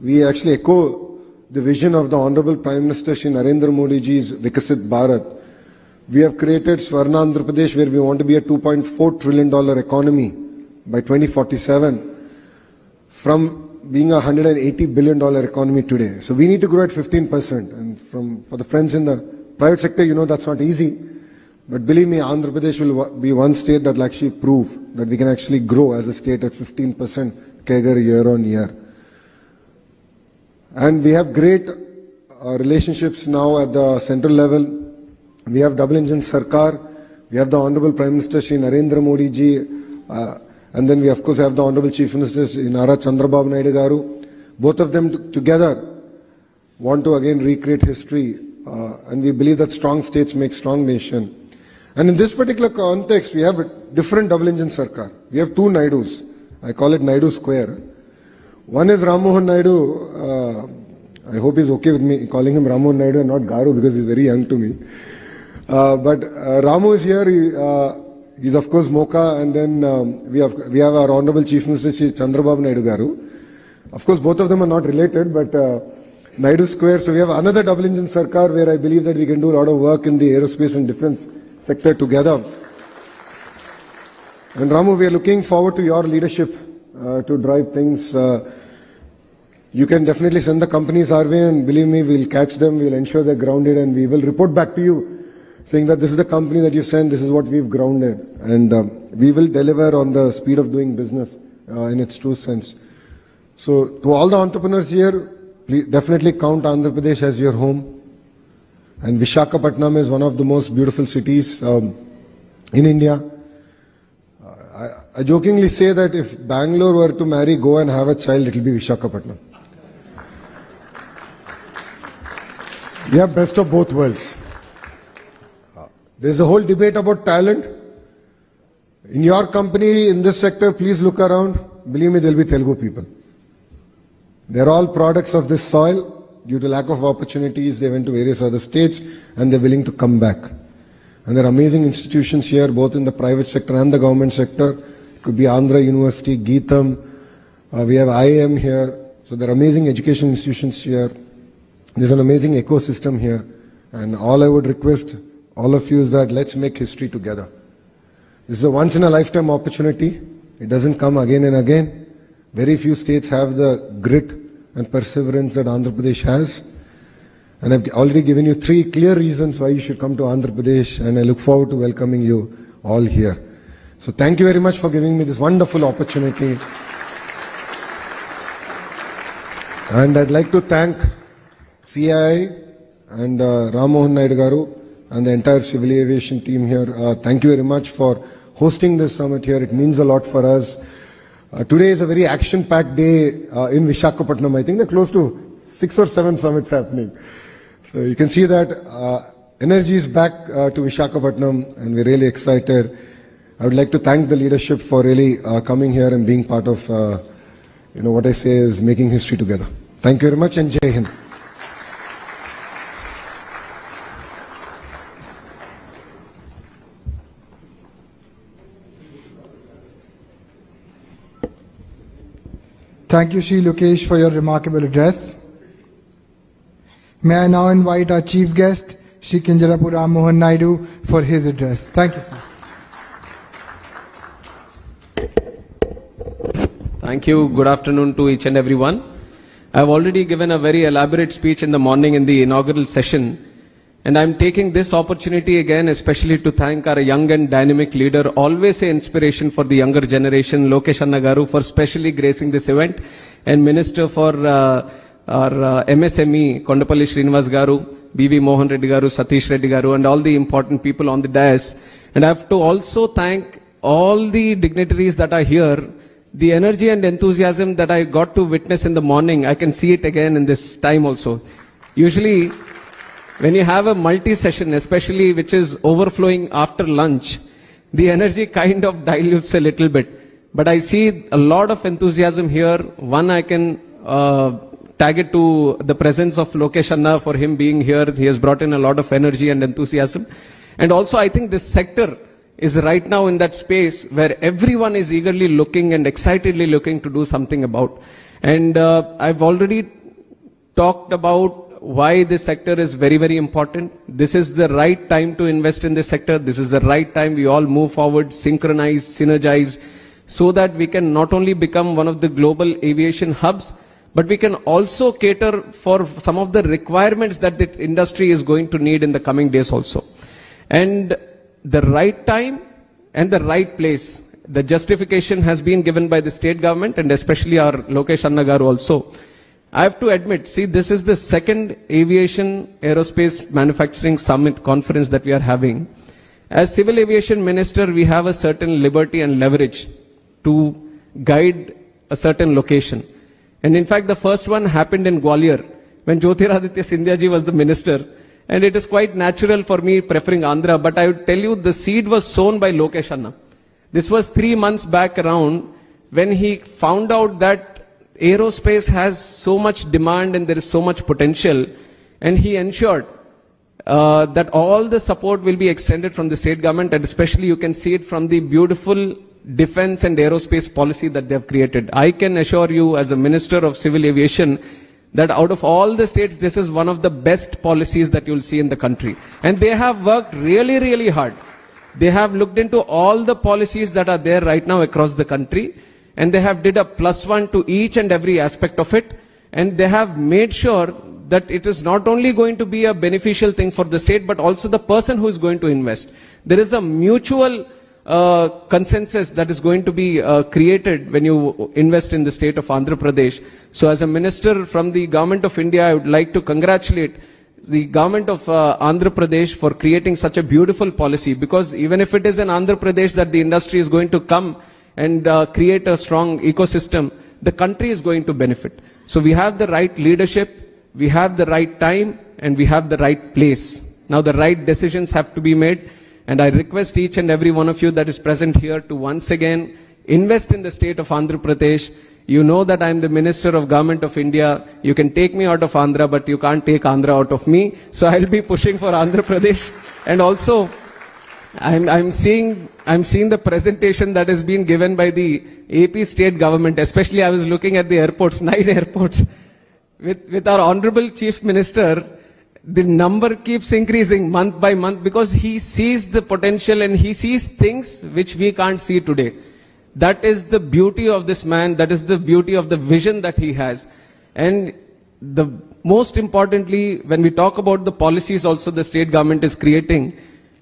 we actually echo the vision of the Honorable Prime Minister Shri Narendra Modi ji's Vikasit Bharat. We have created Swarna Andhra Pradesh, where we want to be a $2.4 trillion economy by 2047 from being a $180 billion economy today. So we need to grow at 15%. And for the friends in the private sector, that's not easy. But believe me, Andhra Pradesh will be one state that will actually prove that we can actually grow as a state at 15% CAGR year on year. And we have great relationships now at the central level. We have double engine Sarkar. We have the Honorable Prime Minister Shri Narendra Modi ji. And then we of course have the Honorable Chief Minister Shri Nara Chandrababu Naidu Garu. Both of them together want to again recreate history. And we believe that strong states make strong nation. And in this particular context, we have a different double engine Sarkar. We have two Naidus. I call it Naidu Square. One is Ram Mohan Naidu. I hope he's okay with me calling him Ram Mohan Naidu and not Garu because he's very young to me. But Ramu is here. He's of course Mocha, and then we have our Honorable Chief Minister Shri Chandrababu Naidu Garu. Of course, both of them are not related, but Naidu Square. So we have another double engine Sarkar where I believe that we can do a lot of work in the aerospace and defense sector together. And Ramu, we are looking forward to your leadership to drive things. You can definitely send the companies our way, and believe me, we'll catch them, we'll ensure they're grounded, and we will report back to you saying that this is the company that you sent, this is what we've grounded. And we will deliver on the speed of doing business in its true sense. So to all the entrepreneurs here, please definitely count Andhra Pradesh as your home. And Visakhapatnam is one of the most beautiful cities in India. I jokingly say that if Bangalore were to marry, go and have a child, it will be Visakhapatnam. We have best of both worlds. There's a whole debate about talent. In your company, in this sector, please look around. Believe me, there'll be Telugu people. They're all products of this soil. Due to lack of opportunities, they went to various other states and they're willing to come back. And there are amazing institutions here, both in the private sector and the government sector. It could be Andhra University, Geetham. We have IIM here. So there are amazing education institutions here. There's an amazing ecosystem here. And all I would request all of you is that let's make history together. This is a once in a lifetime opportunity. It doesn't come again and again. Very few states have the grit and perseverance that Andhra Pradesh has. And I've already given you 3 clear reasons why you should come to Andhra Pradesh, and I look forward to welcoming you all here. So thank you very much for giving me this wonderful opportunity. And I'd like to thank CII and Ram Mohan Naidu Garu and the entire civil aviation team here. Thank you very much for hosting this summit here. It means a lot for us. Today is a very action-packed day in Visakhapatnam. I think there are close to 6 or 7 summits happening. So you can see that energy is back to Visakhapatnam, and we're really excited. I would like to thank the leadership for really coming here and being part of, what I say is making history together. Thank you very much, and Jai Hind. Thank you, Shri Lokesh, for your remarkable address. May I now invite our chief guest, Shri Kinjarapu Ram Mohan Naidu, for his address. Thank you, sir. Thank you. Good afternoon to each and everyone. I've already given a very elaborate speech in the morning in the inaugural session. And I'm taking this opportunity again, especially to thank our young and dynamic leader, always an inspiration for the younger generation, Lokesh Anna Garu, for specially gracing this event, and Minister for our MSME, Kondapalli Srinivas Garu, B.V. Mohan Reddy Garu, Satish Reddy Garu, and all the important people on the dais. And I have to also thank all the dignitaries that are here. The energy and enthusiasm that I got to witness in the morning, I can see it again in this time also. Usually, when you have a multi-session, especially which is overflowing after lunch, the energy kind of dilutes a little bit. But I see a lot of enthusiasm here. One, I can tag it to the presence of Lokesh Anna for him being here. He has brought in a lot of energy and enthusiasm. And also, I think this sector is right now in that space where everyone is eagerly looking and excitedly looking to do something about. And I've already talked about why this sector is very, very important. This is the right time to invest in this sector. This is the right time we all move forward, synchronize, synergize, so that we can not only become one of the global aviation hubs, but we can also cater for some of the requirements that the industry is going to need in the coming days also. And the right time and the right place. The justification has been given by the state government and especially our Lokesh Anna Garu also. I have to admit, see, this is the second aviation aerospace manufacturing summit conference that we are having. As civil aviation minister, we have a certain liberty and leverage to guide a certain location. And in fact, the first one happened in Gwalior when Jyotiraditya Scindia ji was the minister. And it is quite natural for me preferring Andhra, but I would tell you the seed was sown by Lokesh Anna. This was 3 months back around when he found out that aerospace has so much demand and there is so much potential, and he ensured that all the support will be extended from the state government, and especially you can see it from the beautiful defense and aerospace policy that they have created. I can assure you as a Minister of Civil Aviation that out of all the states, this is one of the best policies that you'll see in the country. And they have worked really, really hard. They have looked into all the policies that are there right now across the country, and they have did a +1 to each and every aspect of it, and they have made sure that it is not only going to be a beneficial thing for the state, but also the person who is going to invest. There is a mutual consensus that is going to be created when you invest in the state of Andhra Pradesh. So as a minister from the government of India, I would like to congratulate the government of Andhra Pradesh for creating such a beautiful policy, because even if it is in Andhra Pradesh that the industry is going to come and create a strong ecosystem, the country is going to benefit. So we have the right leadership, we have the right time, and we have the right place. Now the right decisions have to be made, and I request each and every one of you that is present here to once again invest in the state of Andhra Pradesh. You know that I am the Minister of Government of India. You can take me out of Andhra, but you can't take Andhra out of me. So I'll be pushing for Andhra Pradesh. And also, I'm seeing the presentation that is being given by the AP state government. Especially I was looking at the airports, 9 airports. With our Honorable Chief Minister, the number keeps increasing month by month because he sees the potential and he sees things which we can't see today. That is the beauty of this man. That is the beauty of the vision that he has. And the most importantly, when we talk about the policies also the state government is creating,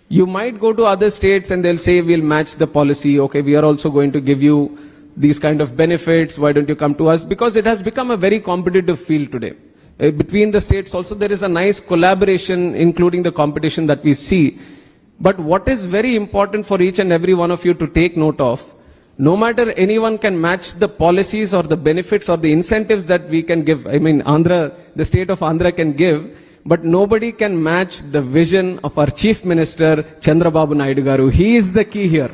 you might go to other states and they'll say, we'll match the policy. Okay, we are also going to give you these kind of benefits. Why don't you come to us? Because it has become a very competitive field today. Between the states also there is a nice collaboration, including the competition that we see. But what is very important for each and every one of you to take note of, no matter anyone can match the policies or the benefits or the incentives that we can give. I mean, Andhra, the state of Andhra can give, but nobody can match the vision of our Chief Minister, Chandrababu Naidu Garu. He is the key here.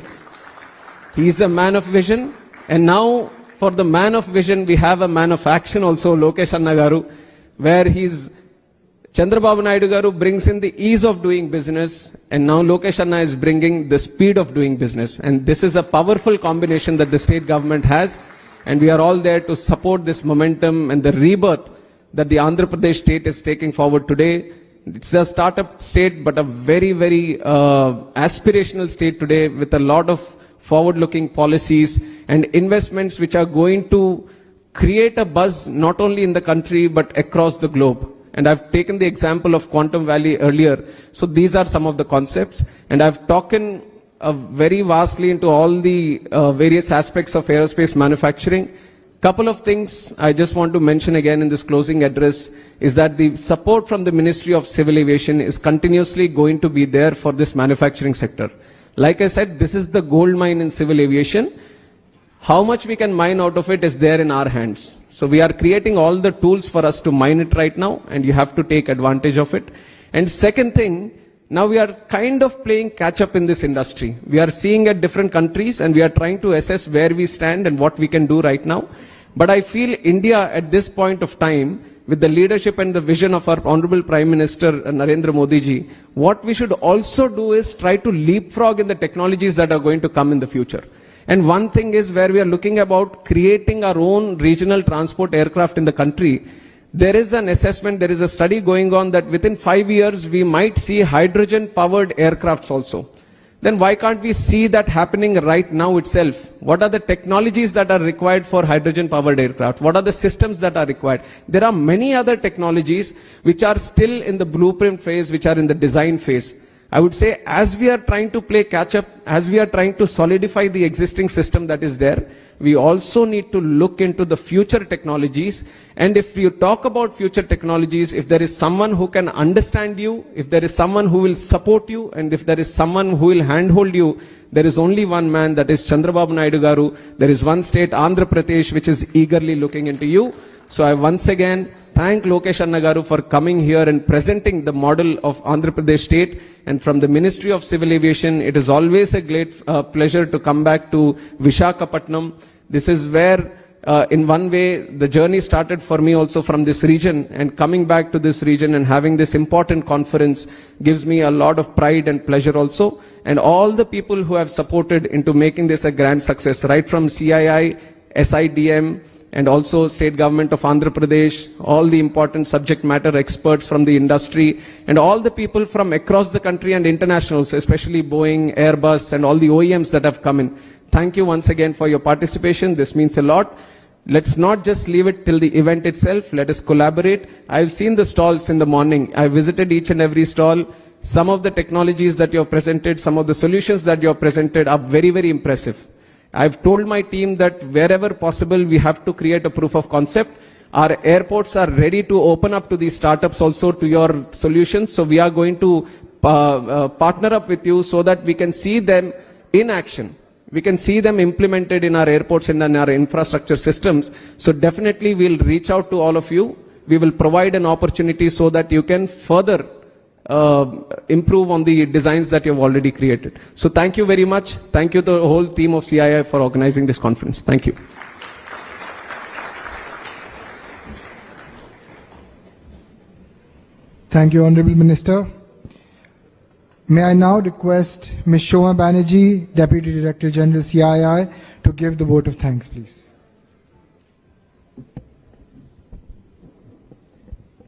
He is a man of vision. And now, for the man of vision, we have a man of action also, Lokesh Anna Garu, where Chandrababu Naidu Garu brings in the ease of doing business, and now Lokesh Anna is bringing the speed of doing business. And this is a powerful combination that the state government has, and we are all there to support this momentum and the rebirth that the Andhra Pradesh state is taking forward today. It's a startup state, but a very, very aspirational state today with a lot of forward-looking policies. and investments which are going to create a buzz not only in the country but across the globe. And I've taken the example of Quantum Valley earlier. So these are some of the concepts. And I've talked very vastly into all the various aspects of aerospace manufacturing. Couple of things I just want to mention again in this closing address is that the support from the Ministry of Civil Aviation is continuously going to be there for this manufacturing sector. Like I said, this is the gold mine in civil aviation. How much we can mine out of it is there in our hands. So we are creating all the tools for us to mine it right now, and you have to take advantage of it. And second thing, now we are kind of playing catch up in this industry. We are seeing at different countries and we are trying to assess where we stand and what we can do right now. But I feel India at this point of time, with the leadership and the vision of our Honorable Prime Minister Narendra Modi ji, what we should also do is try to leapfrog in the technologies that are going to come in the future. And one thing is where we are looking about creating our own regional transport aircraft in the country. There is an assessment, there is a study going on that within 5 years we might see hydrogen powered aircrafts also. Then why can't we see that happening right now itself? What are the technologies that are required for hydrogen powered aircraft? What are the systems that are required? There are many other technologies which are still in the blueprint phase, which are in the design phase. I would say as we are trying to play catch up, as we are trying to solidify the existing system that is there, we also need to look into the future technologies. And if you talk about future technologies, if there is someone who can understand you, if there is someone who will support you, and if there is someone who will handhold you, there is only one man, that is Chandrababu Naidu Garu. There is one state, Andhra Pradesh, which is eagerly looking into you. So I once again thank Lokesh Anna Garu for coming here and presenting the model of Andhra Pradesh state. And from the Ministry of Civil Aviation, it is always a great pleasure to come back to Visakhapatnam. This is where, in one way, the journey started for me also from this region. And coming back to this region and having this important conference gives me a lot of pride and pleasure also. And all the people who have supported into making this a grand success, right from CII, SIDM, and also state government of Andhra Pradesh, all the important subject matter experts from the industry, and all the people from across the country and internationals, especially Boeing, Airbus, and all the OEMs that have come in. Thank you once again for your participation. This means a lot. Let's not just leave it till the event itself. Let us collaborate. I've seen the stalls in the morning. I visited each and every stall. Some of the technologies that you have presented, some of the solutions that you have presented are very, very impressive. I've told my team that wherever possible, we have to create a proof of concept. Our airports are ready to open up to these startups also to your solutions. So we are going to partner up with you so that we can see them in action. We can see them implemented in our airports and in our infrastructure systems. So definitely we'll reach out to all of you. We will provide an opportunity so that you can further improve on the designs that you have already created. So thank you very much. Thank you to the whole team of CII for organizing this conference. Thank you. Thank you, Honorable Minister. May I now request Ms. Shoma Banerjee, Deputy Director General CII, to give the vote of thanks, please.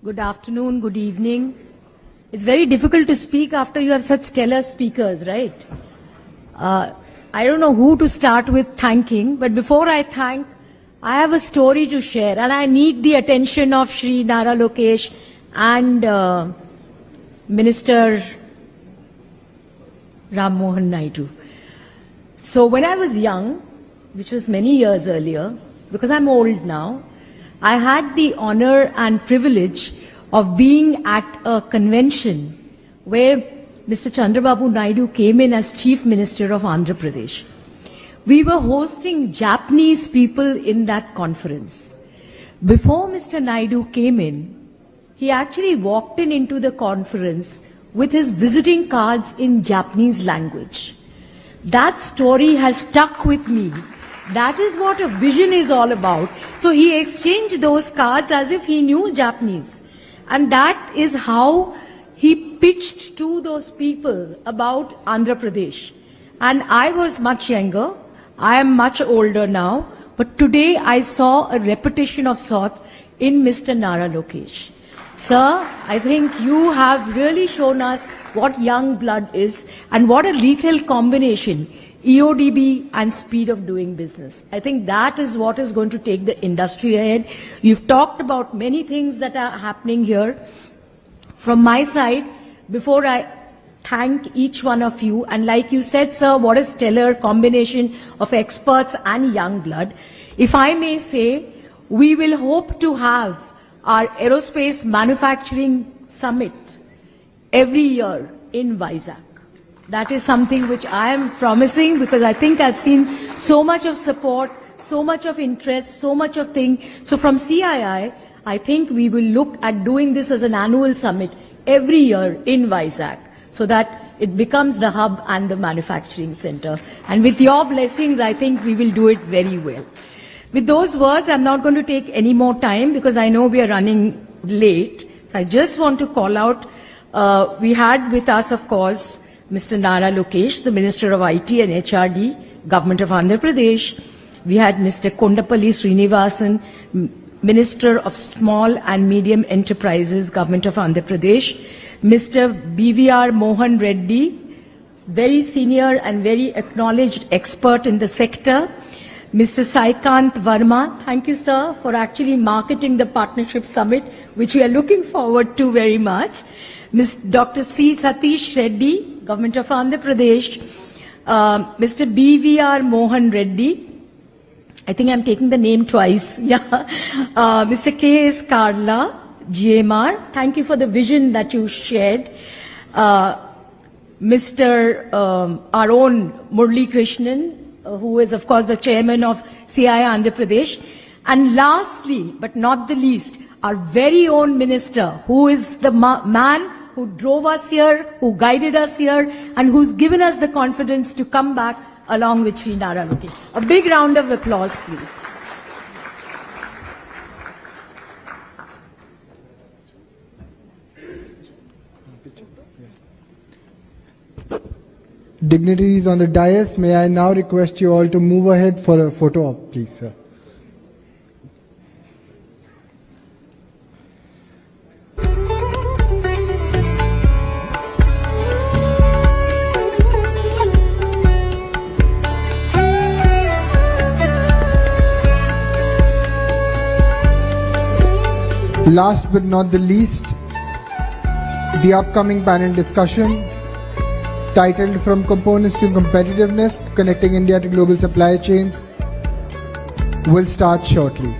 Good afternoon, good evening. It's very difficult to speak after you have such stellar speakers, right? I don't know who to start with thanking, but before I thank, I have a story to share, and I need the attention of Shri Nara Lokesh and Minister Ram Mohan Naidu. So when I was young, which was many years earlier, because I'm old now, I had the honor and privilege of being at a convention where Mr. Chandrababu Naidu came in as Chief Minister of Andhra Pradesh. We were hosting Japanese people in that conference. Before Mr. Naidu came in, he actually walked into the conference with his visiting cards in Japanese language. That story has stuck with me. That is what a vision is all about. So he exchanged those cards as if he knew Japanese. And that is how he pitched to those people about Andhra Pradesh. And I was much younger. I am much older now. But today I saw a repetition of sorts in Mr. Nara Lokesh. Sir, I think you have really shown us what young blood is and what a lethal combination EODB, and speed of doing business. I think that is what is going to take the industry ahead. You've talked about many things that are happening here. From my side, before I thank each one of you, and like you said, sir, what a stellar combination of experts and young blood. If I may say, we will hope to have our aerospace manufacturing summit every year in Vizag. That is something which I am promising, because I think I've seen so much of support, so much of interest, so much of thing. So from CII, I think we will look at doing this as an annual summit every year in Vizag, so that it becomes the hub and the manufacturing center. And with your blessings, I think we will do it very well. With those words, I'm not going to take any more time, because I know we are running late. So I just want to call out, we had with us, of course, Mr. Nara Lokesh, the Minister of IT and HRD, Government of Andhra Pradesh. We had Mr. Kondapalli Srinivasan, Minister of Small and Medium Enterprises, Government of Andhra Pradesh. Mr. BVR Mohan Reddy, very senior and very acknowledged expert in the sector. Mr. Saikant Verma, thank you, sir, for actually marketing the Partnership Summit, which we are looking forward to very much. Dr. C. Satish Reddy, Government of Andhra Pradesh. Mr. BVR Mohan Reddy, I think I'm taking the name twice. Yeah. Mr. K.S. Karla, GMR, thank you for the vision that you shared. Mr. Our own Murli Krishnan, who is, of course, the chairman of CII Andhra Pradesh. And lastly, but not the least, our very own minister, who is the man who drove us here, who guided us here, and who's given us the confidence to come back along with Sri Nara Lokesh. A big round of applause, please. Dignitaries on the dais, may I now request you all to move ahead for a photo op, please, sir. Last but not the least, the upcoming panel discussion titled From Components to Competitiveness, Connecting India to Global Supply Chains will start shortly.